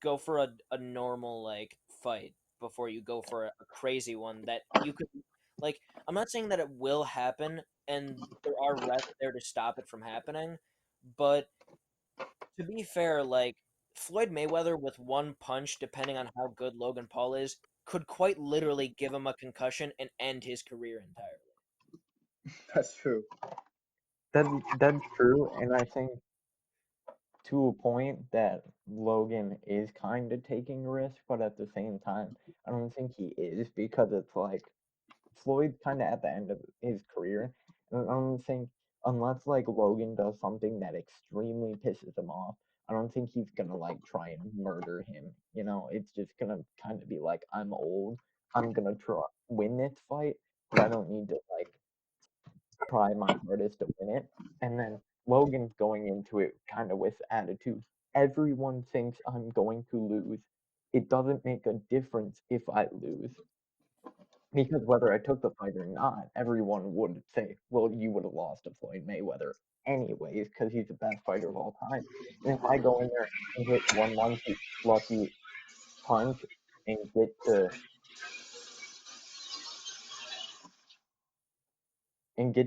go for a normal like fight before you go for a crazy one that you could like I'm not saying that it will happen and there are reps there to stop it from happening, but to be fair, like Floyd Mayweather with one punch, depending on how good Logan Paul is, could quite literally give him a concussion and end his career entirely. that's true. That's true, and I think to a point that Logan is kind of taking risk, but at the same time, I don't think he is because it's like Floyd's kind of at the end of his career, and I don't think unless like Logan does something that extremely pisses him off, I don't think he's gonna like try and murder him. You know, it's just gonna kind of be like, I'm old, I'm gonna try win this fight, but I don't need to like try my hardest to win it. And then Logan's going into it kind of with attitude. Everyone thinks I'm going to lose. It doesn't make a difference if I lose. Because whether I took the fight or not, everyone would say, well, you would have lost to Floyd Mayweather anyways, because he's the best fighter of all time. And if I go in there and hit one lucky punch and get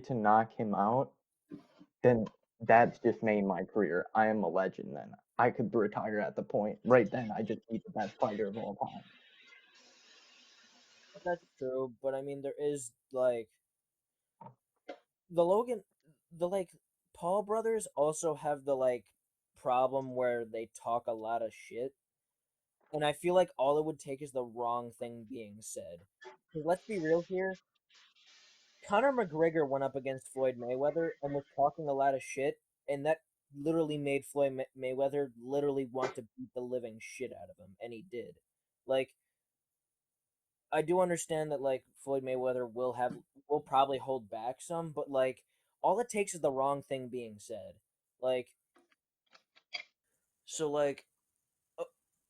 to knock him out, then that's just made my career. I am a legend then. I could retire at the point right then. I just beat the best fighter of all time. That's true, but I mean there is like the Logan the like Paul brothers also have the like problem where they talk a lot of shit. And I feel like all it would take is the wrong thing being said. 'Cause let's be real here. Conor McGregor went up against Floyd Mayweather and was talking a lot of shit, and that literally made Floyd Mayweather literally want to beat the living shit out of him, and he did. Like, I do understand that like Floyd Mayweather will probably hold back some, but like all it takes is the wrong thing being said. Like, so like uh,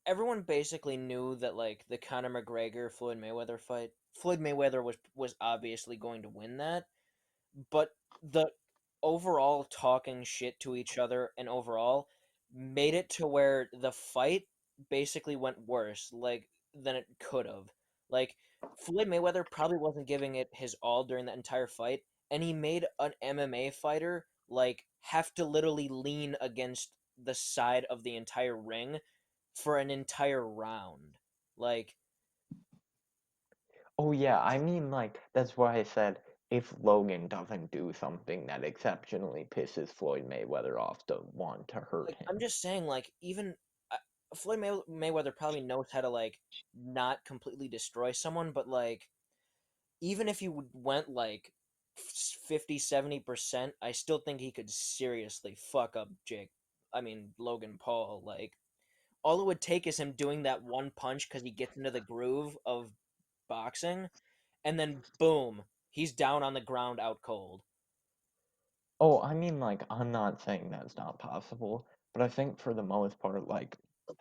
everyone basically knew that like the Conor McGregor Floyd Mayweather fight, Floyd Mayweather was obviously going to win that, but the overall talking shit to each other and overall made it to where the fight basically went worse like than it could have. Like Floyd Mayweather probably wasn't giving it his all during that entire fight, and he made an MMA fighter like have to literally lean against the side of the entire ring for an entire round. Like Oh yeah, I mean like that's why I said if Logan doesn't do something that exceptionally pisses Floyd Mayweather off to want to hurt I'm him. just saying, like even uh, Mayweather probably knows how to like not completely destroy someone, but like even if he went like 50-70%, I still think he could seriously fuck up Logan Paul. Like all it would take is him doing that one punch because he gets into the groove of boxing, and then boom, he's down on the ground out cold. Oh, I mean like I'm not saying that's not possible, but I think for the most part like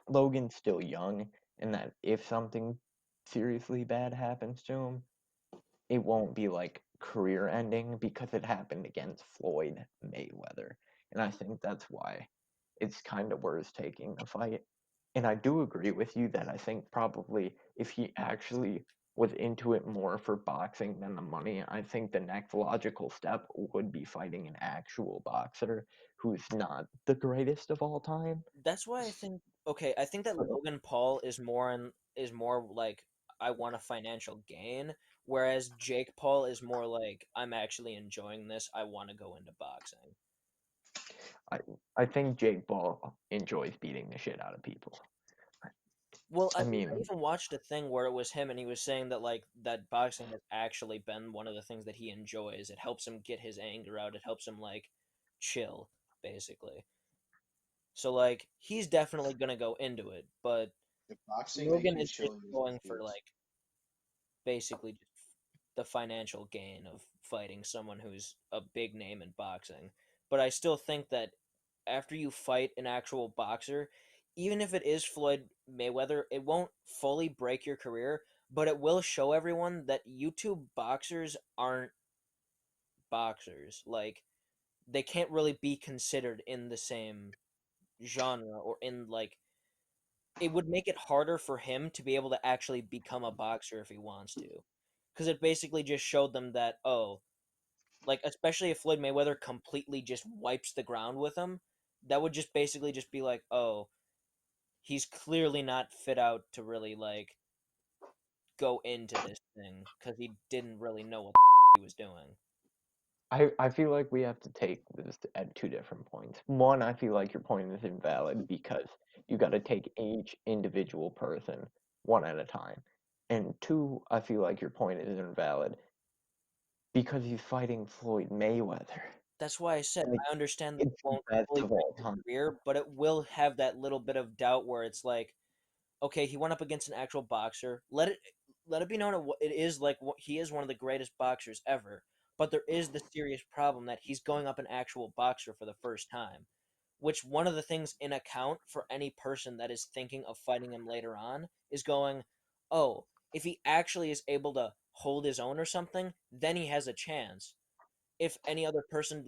Logan's still young and that if something seriously bad happens to him, it won't be like career ending because it happened against Floyd Mayweather. And I think that's why it's kind of worth taking the fight. And I do agree with you that I think probably if he actually was into it more for boxing than the money, I think the next logical step would be fighting an actual boxer who's not the greatest of all time. That's why I think okay, I think that So Logan Paul is more like I want a financial gain, whereas Jake Paul is more like I'm actually enjoying this. I want to go into boxing. I I think Jake Paul enjoys beating the shit out of people. Well, I I mean, I mean, even watched a thing where it was him, and he was saying that like that boxing has actually been one of the things that he enjoys. It helps him get his anger out. It helps him like chill, basically. So like he's definitely gonna go into it, but If boxing makes Logan you is just chill, you going for refuse. like basically just the financial gain of fighting someone who's a big name in boxing. But I still think that after you fight an actual boxer, even if it is Floyd Mayweather, it won't fully break your career, but it will show everyone that YouTube boxers aren't boxers. Like they can't really be considered in the same genre or in like it would make it harder for him to be able to actually become a boxer if he wants to. Because it basically just showed them that, oh, like, especially if Floyd Mayweather completely just wipes the ground with him, that would just basically just be like, oh, he's clearly not fit out to really, like, go into this thing because he didn't really know what he was doing. I feel like we have to take this at two different points. One, I feel like your point is invalid because you got to take each individual person one at a time. And two, I feel like your point is invalid because he's fighting Floyd Mayweather. That's why I said Like, I understand that it it's the won't best fully of break all your time. career, but it will have that little bit of doubt where it's like, okay, he went up against an actual boxer. Let it be known it is like he is one of the greatest boxers ever. But there is the serious problem that he's going up an actual boxer for the first time, which one of the things in account for any person that is thinking of fighting him later on is going, oh, if he actually is able to hold his own or something, then he has a chance if any other person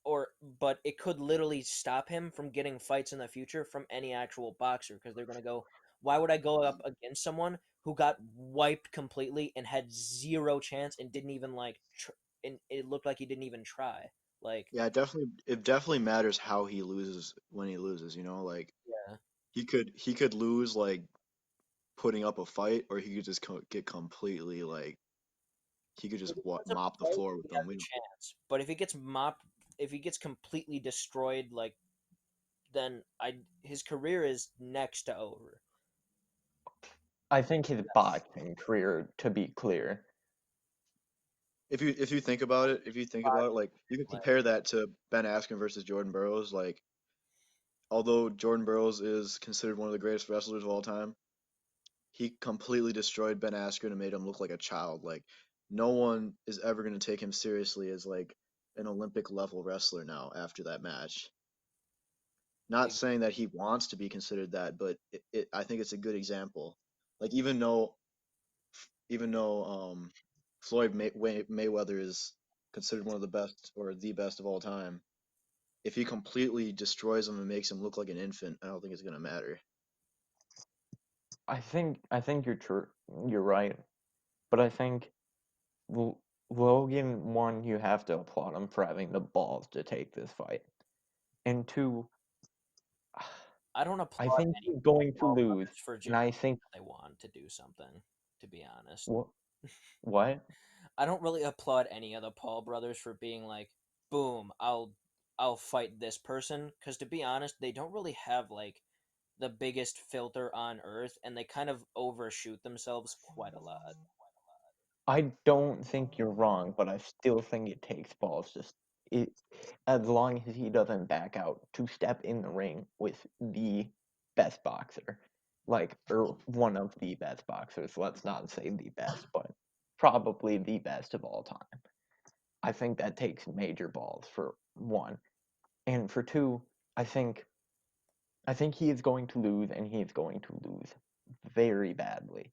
or but it could literally stop him from getting fights in the future from any actual boxer because they're going to go why would I go up against someone who got wiped completely and had zero chance and didn't even like and it looked like he didn't even try like Yeah, it definitely matters how he loses when he loses, like yeah he could lose like putting up a fight, or he could just get completely like he could just if he puts up mop a the fight floor he with them. has a chance but if he gets completely destroyed like then I his career is next to over. I think his boxing career, to be clear, If you think about it, like you can Like, compare that to Ben Askren versus Jordan Burroughs. Like, although Jordan Burroughs is considered one of the greatest wrestlers of all time, he completely destroyed Ben Askren and made him look like a child. Like, no one is ever going to take him seriously as like an Olympic level wrestler now after that match. Not saying that he wants to be considered that, but I think it's a good example. Like, even though Floyd Mayweather is considered one of the best or the best of all time, if he completely destroys him and makes him look like an infant, I don't think it's gonna matter. I think you're true. You're right, but I think L- Logan, one, you have to applaud him for having the balls to take this fight, and two, I don't I applaud think any he's going to Paul lose, brothers for and just I think they want to do something. To be honest, what what I don't really applaud any of the Paul brothers for being like, "Boom, I'll fight this person." Because to be honest, they don't really have like the biggest filter on earth, and they kind of overshoot themselves quite a lot. I don't think you're wrong, but I still think it takes balls. Just it, as long as he doesn't back out to step in the ring with the best boxer, like or one of the best boxers. Let's not say the best, but probably the best of all time. I think that takes major balls for one, and for two, I think I think he is going to lose, and he is going to lose very badly.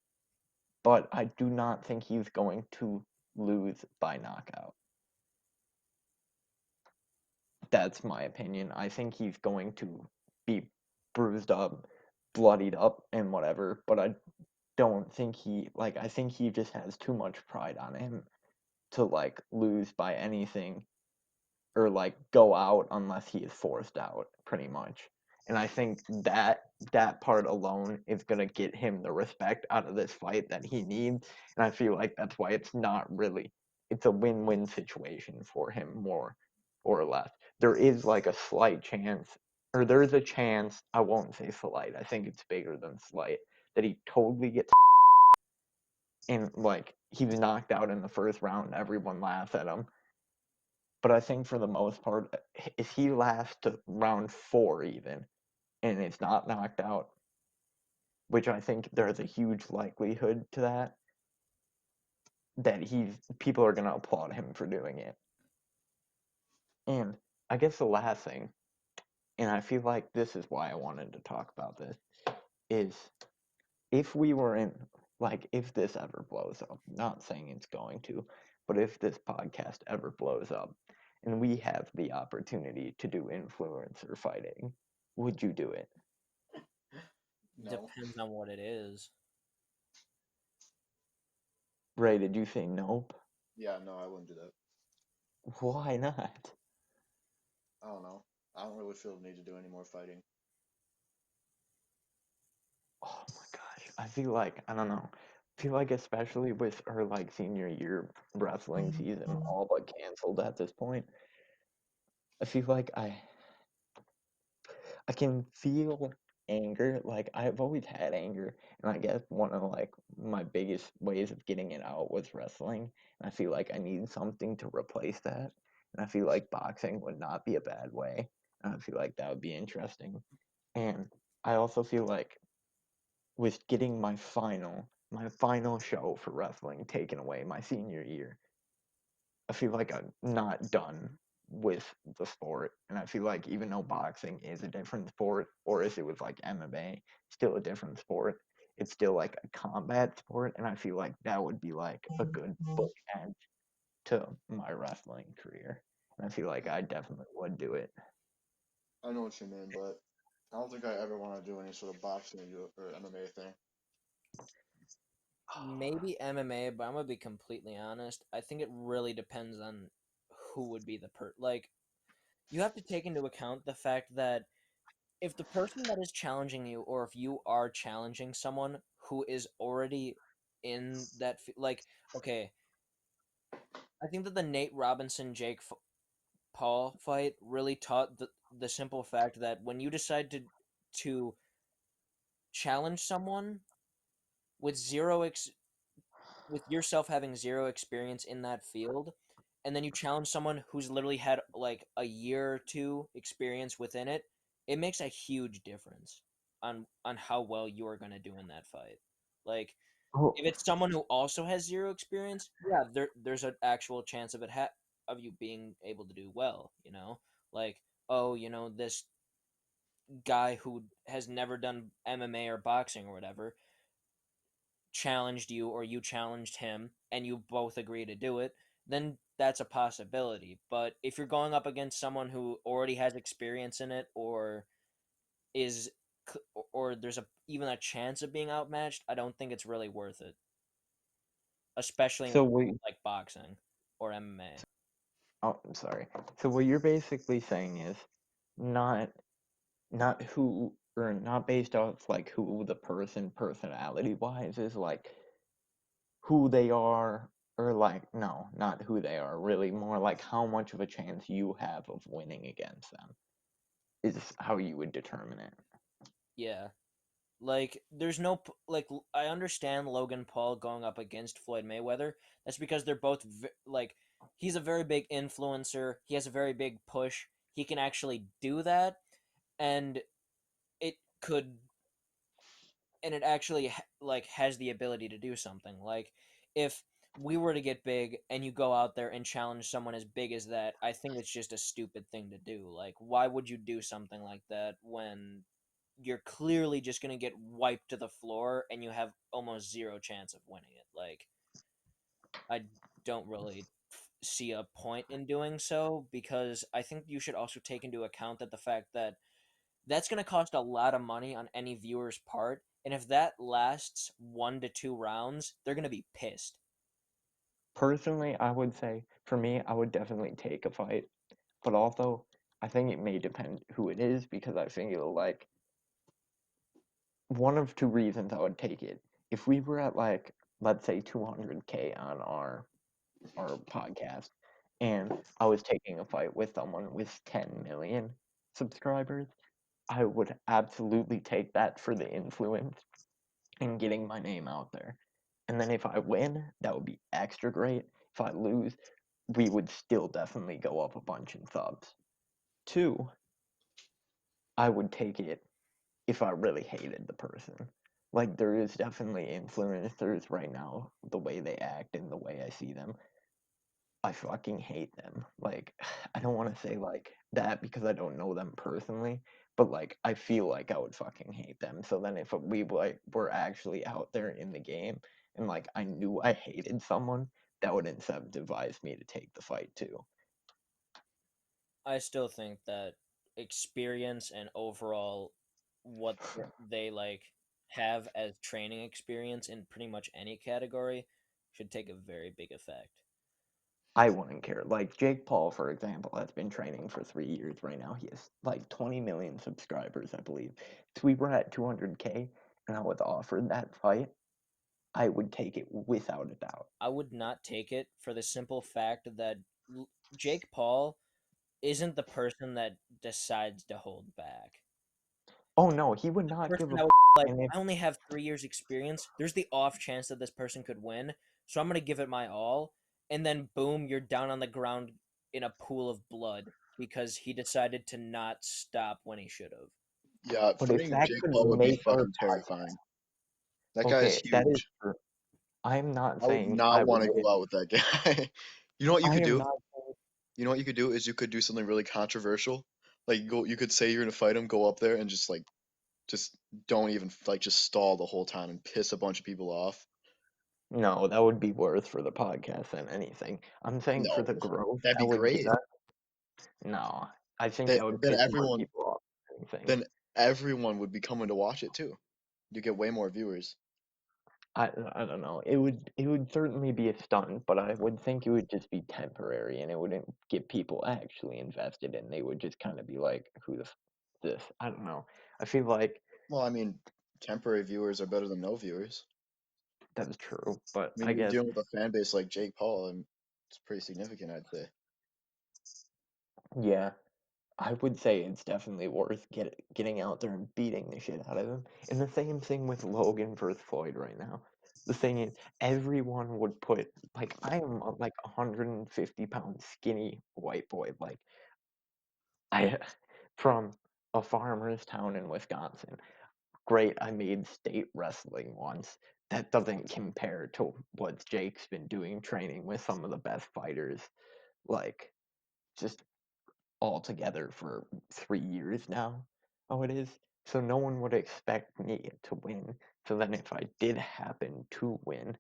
But I do not think he's going to lose by knockout. That's my opinion. I think he's going to be bruised up, bloodied up, and whatever. But don't think I think he just has too much pride on him to like lose by anything or like go out unless he is forced out pretty much. And I think that part alone is going to get him the respect out of this fight that he needs, and I feel like that's why it's not really, it's a win-win situation for him more or less. There is like a slight chance, or there's a chance, I won't say slight, I think it's bigger than slight, that he totally gets and like he's knocked out in the first round, everyone laughs at him. But I think for the most part, if he lasts to round 4 even, and it's not knocked out, which I think there's a huge likelihood to that, that people are gonna applaud him for doing it. And I guess the last thing, and I feel like this is why I wanted to talk about this, is if we were in, like, if this ever blows up, not saying it's going to, but if this podcast ever blows up and we have the opportunity to do influencer fighting, would you do it? No. Depends on what it is. Ray, did you say nope? Yeah, no, I wouldn't do that. Why not? I don't know. I don't really feel the need to do any more fighting. Oh my gosh. I feel like, I don't know. I feel like especially with her like senior year wrestling season all but canceled at this point, I feel like I can feel anger. Like I've always had anger, and I guess one of like my biggest ways of getting it out was wrestling. And I feel like I need something to replace that. And I feel like boxing would not be a bad way. And I feel like that would be interesting. And I also feel like with getting my final show for wrestling taken away my senior year, I feel like I'm not done with the sport. And I feel like even though boxing is a different sport, or if it was like MMA, still a different sport, it's still like a combat sport. And I feel like that would be like a good bookend to my wrestling career. And I feel like I definitely would do it. I know what you mean, but I don't think I ever want to do any sort of boxing or MMA thing. Maybe MMA, but I'm gonna be completely honest. I think it really depends on who would be the like. You have to take into account the fact that if the person that is challenging you, or if you are challenging someone who is already in that, like, okay, I think that the Nate Robinson Jake Paul fight really taught the simple fact that when you decide to challenge someone with with yourself having zero experience in that field, and then you challenge someone who's literally had like a year or two experience within it, it makes a huge difference on how well you are going to do in that fight. Like, Oh, if it's someone who also has zero experience, yeah, there's an actual chance of of you being able to do well, like, oh, this guy who has never done MMA or boxing or whatever challenged you, or you challenged him, and you both agree to do it, then that's a possibility. But if you're going up against someone who already has experience in it, or is or there's even a chance of being outmatched, I don't think it's really worth it, especially in so we like boxing or MMA. oh, I'm sorry. So what you're basically saying is not not who, or not based off like who the personality wise is, like who they are, or like no, not who they are, really more like how much of a chance you have of winning against them is how you would determine it. Yeah. Like, there's no like, I understand Logan Paul going up against Floyd Mayweather. That's because they're both like, he's a very big influencer. He has a very big push. He can actually do that, and it could, and it actually like has the ability to do something. Like, if we were to get big and you go out there and challenge someone as big as that, I think it's just a stupid thing to do. Like, why would you do something like that when you're clearly just going to get wiped to the floor and you have almost zero chance of winning it? Like, I don't really see a point in doing so, because I think you should also take into account that the fact that that's going to cost a lot of money on any viewer's part And if that lasts 1 to 2 rounds, they're gonna be pissed. Personally, I would say for me, I would definitely take a fight, but also I think it may depend who it is because I think it'll like one of two reasons I would take it. If we were at like let's say 200K on our podcast and I was taking a fight with someone with 10 million subscribers, I would absolutely take that for the influence and getting my name out there. And then if I win, that would be extra great. If I lose, we would still definitely go up a bunch in subs. Two, I would take it if I really hated the person. Like there is definitely influencers right now, the way they act and the way I see them. I fucking hate them. Like I don't want to say like that because I don't know them personally, but like I feel like I would fucking hate them. So then if we like were actually out there in the game and like I knew I hated someone, that would incentivize me to take the fight too. I still think that experience and overall what they like have as training experience in pretty much any category should take a very big effect. I wouldn't care. Like Jake Paul, for example, has been training for 3 years right now. He has like 20 million subscribers, I believe. If we were at 200K and I was offered that fight, I would take it without a doubt. I would not take it for the simple fact that Jake Paul isn't the person that decides to hold back. Oh no, he would not give Person a that fuck. would like, And if I only have 3 years experience. There's the off chance that this person could win, so I'm gonna give it my all. And then boom, you're down on the ground in a pool of blood because he decided to not stop when he should have. Yeah, but if fighting that Jake could Paul would be make our fucking terrifying. That guy is okay, that is huge. true. I'm not I would saying I not would want to win. go out with that guy. You know what you I could am do? not saying You know what you could do is you could do something really controversial. Like go, you could say you're gonna fight him, go up there and just don't even like just stall the whole time and piss a bunch of people off. no, that would be worse for the podcast than anything. I'm saying for No, the growth that'd be that would get great. us. No, I think That that would then piss more everyone people off than anything. then everyone would be coming to watch it too. You get way more viewers. I don't know. It would certainly be a stunt, but I would think it would just be temporary, and it wouldn't get people actually invested, and they would just kind of be like, "Who the this?" I don't know. I feel like Well, I mean, temporary viewers are better than no viewers. that's true, but I mean, I you're guess dealing with a fan base like Jake Paul, and it's pretty significant, I'd say. yeah, I would say it's definitely worth getting out there and beating the shit out of him. And the same thing with Logan versus Floyd right now. The thing is, everyone would put like I am like 150 pound skinny white boy. Like I from a farmer's town in Wisconsin. Great, I made state wrestling once. That doesn't compare to what Jake's been doing training with some of the best fighters, like just all together for 3 years now. Oh, it is. So no one would expect me to win. So then if I did happen to win,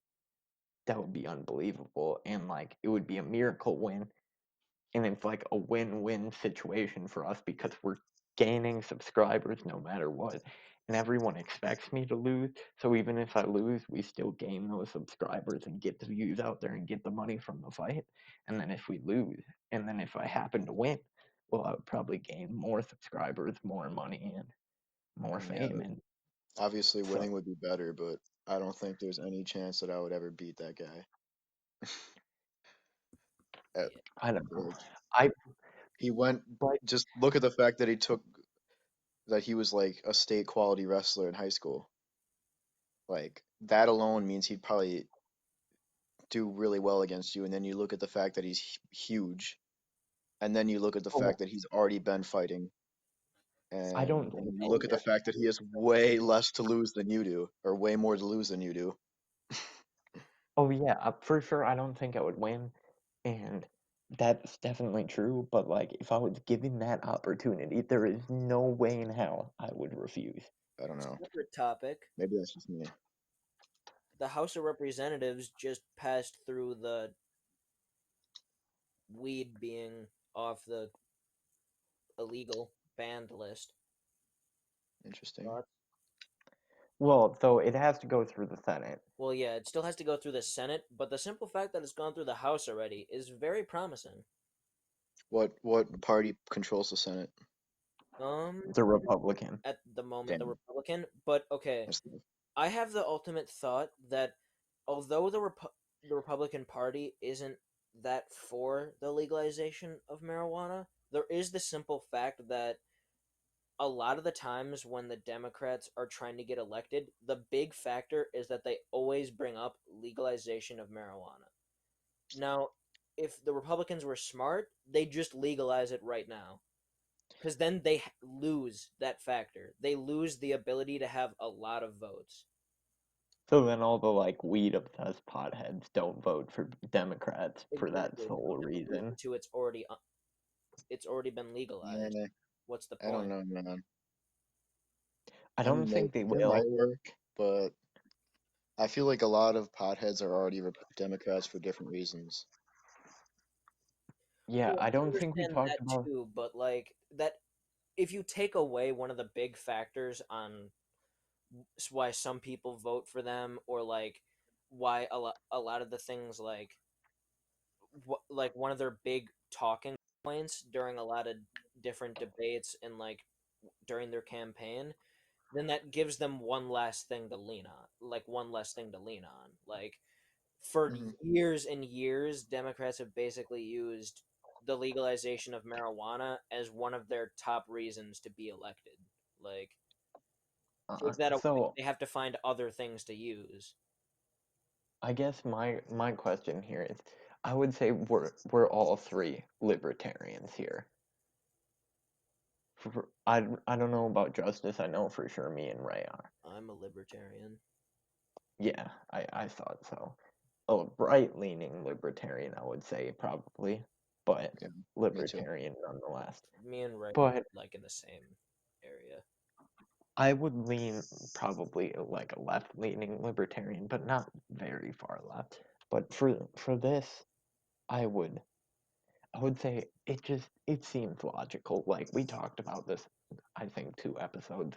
that would be unbelievable. And like it would be a miracle win and it's like a win-win situation for us because we're gaining subscribers no matter what. And everyone expects me to lose. So even if I lose, we still gain those subscribers and get the views out there and get the money from the fight. And then if we lose, and then if I happen to win, well, I would probably gain more subscribers, more money, and I more mean, yeah, fame. And obviously so winning would be better, but I don't think there's any chance that I would ever beat that guy. Uh, Yeah. I don't know. Like, I he went, but just look at the fact that he was like a state quality wrestler in high school. Like, that alone means he'd probably do really well against you. And then you look at the fact that he's huge. And then you look at the oh, fact that he's already been fighting. I And don't think you look at any the fact that he has way less to lose than you do, or way more to lose than you do. Oh yeah, for sure. I don't think I would win, and that's definitely true. But like, if I was given that opportunity, there is no way in hell I would refuse. I don't know. Separate topic. Maybe that's just me. The House of Representatives just passed through the weed being off the illegal banned list. Interesting. Thoughts? Well, so it has to go through the Senate. Well, yeah, it still has to go through the Senate, but the simple fact that it's gone through the House already is very promising. What party controls the Senate? Um, The Republican. at the moment, the Damn, Republican, but okay, that's tough. I have the ultimate thought that although the Republican Party isn't that for the legalization of marijuana, there is the simple fact that a lot of the times when the Democrats are trying to get elected, the big factor is that they always bring up legalization of marijuana. Now, if the Republicans were smart, they just legalize it right now. Because then they lose that factor. They lose the ability to have a lot of votes. So then all the like weed obsessed potheads don't vote for Democrats for that Exactly. They sole don't have a reason reason. to. It's already been legalized. Yeah, What's the I don't point? know, man. I I don't mean, think they it might will. work, but I feel like a lot of potheads are already Democrats for different reasons. Yeah, Well, I I don't think we understand talked that about. too, but like that, if you take away one of the big factors on why some people vote for them, or like why a lot of the things like one of their big talking points during a lot of different debates and like during their campaign, then that gives them one last thing to lean on, like one less thing to lean on. Like for Hmm. years and years, Democrats have basically used the legalization of marijuana as one of their top reasons to be elected. Like take that away, So they have to find other things to use. I guess my question here is, I would say we're all three libertarians here. I don't know about Justice. I know for sure me and Ray are. I'm a libertarian. Yeah, I thought so. A right-leaning libertarian, I would say probably, but Yeah, me too. libertarian nonetheless. Me and Ray are But like in the same area. I would lean probably like a left-leaning libertarian, but not very far left. But for this, I would I would say it seems logical. Like we talked about this, I think 2 episodes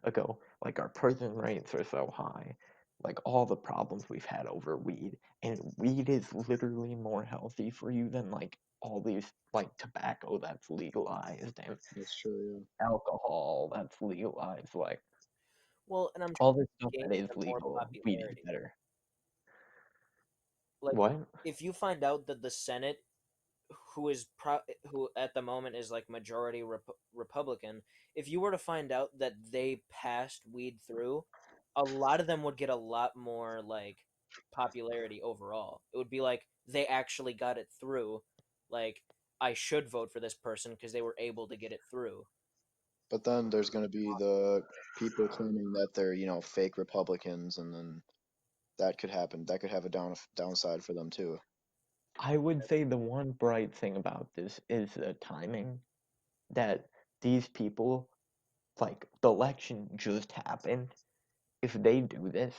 ago. Like our prison rates are so high, like all the problems we've had over weed, and weed is literally more healthy for you than like all these like tobacco that's legalized and That's true. alcohol that's legalized. Like Well, and I'm all sure this it's stuff that gaining is more legal, weed is popularity. better. Like What? if you find out that the Senate, who at the moment is like majority Republican, if you were to find out that they passed weed through, a lot of them would get a lot more like popularity overall. It would be like they actually got it through. Like I should vote for this person because they were able to get it through. But then there's going to be the people claiming that they're, fake Republicans, and then that could happen. That could have a downside for them too. I would say the one bright thing about this is the timing that these people, like, the election just happened. If they do this,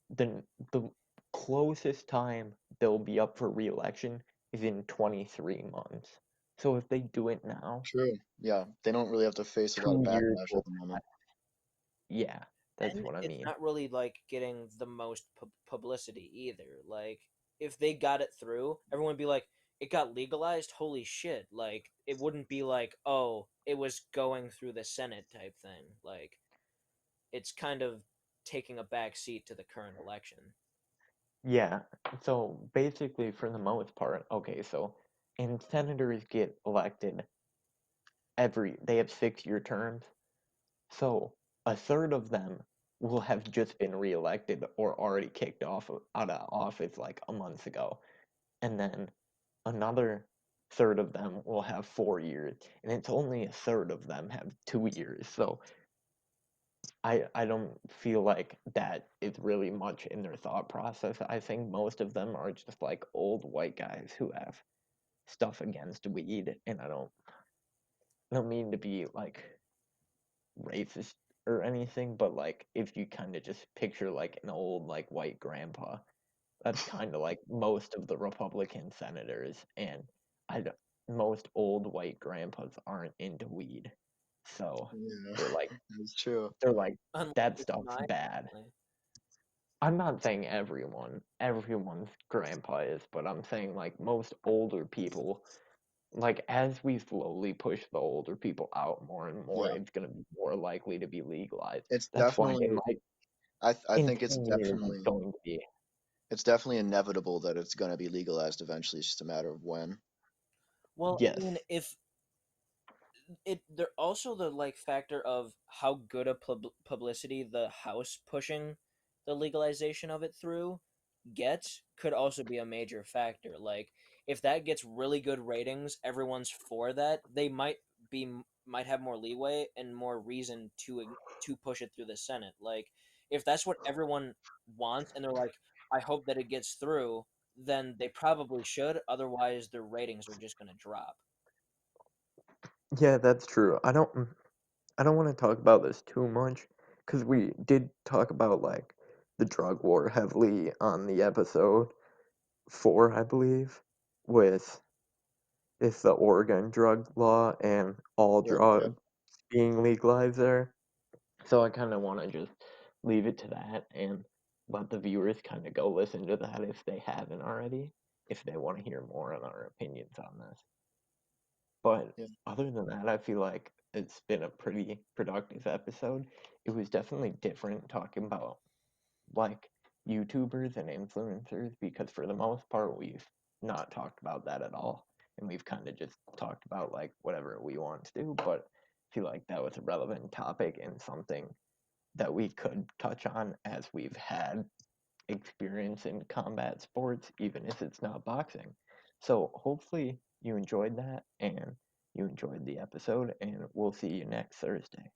then the closest time they'll be up for re-election is in 23 months. So if they do it now, True. Yeah, they don't really have to face a lot of 2 years backlash at will the moment. pass. Yeah, that's And what I it's mean. not really like getting the most publicity either. Like if they got it through, everyone would be like, "It got legalized. Holy shit!" Like it wouldn't be like, "Oh, it was going through the Senate" type thing. Like it's kind of taking a back seat to the current election. Yeah, so basically for the most part, okay, so and senators get elected they have 6-year terms. So a third of them will have just been reelected or already kicked off out of office like a month ago. And then another third of them will have 4 years. And it's only a third of them have 2 years. So I don't feel like that is really much in their thought process. I think most of them are just like old white guys who have stuff against weed. And I don't mean to be like racist or anything, but like if you kind of just picture like an old like white grandpa, that's kind of like most of the Republican senators, and I don't, most old white grandpas aren't into weed, So Yeah, they're like that's true. they're like Unlike that with stuff's my bad. family. I'm not saying everyone's grandpa is, but I'm saying like most older people, like as we slowly push the older people out more and more, Yeah, it's gonna be more likely to be legalized. it's That's why in definitely. like I in think 10 years it's going to be it's definitely inevitable that it's gonna be legalized eventually. It's just a matter of when. Well, I mean, yes. if it there also the like factor of how good a publicity the House pushing the legalization of it through gets could also be a major factor. Like if that gets really good ratings, everyone's for that. They be might have more leeway and more reason to push it through the Senate. Like if that's what everyone wants and they're like, I hope that it gets through, then they probably should. Otherwise, their ratings are just going to drop. Yeah, that's true. I don't want to talk about this too much because we did talk about like the drug war heavily on the episode 4, I believe, with it's the Oregon drug law and all Yep, yep. drugs being legalized there. So I kind of want to just leave it to that and let the viewers kind of go listen to that if they haven't already, if they want to hear more on our opinions on this. But Yeah, other than that, I feel like it's been a pretty productive episode. It was definitely different talking about like YouTubers and influencers because for the most part we've not talked about that at all. And we've kind of just talked about like whatever we want to do, but I feel like that was a relevant topic and something that we could touch on as we've had experience in combat sports, even if it's not boxing. So hopefully you enjoyed that and you enjoyed the episode, and we'll see you next Thursday.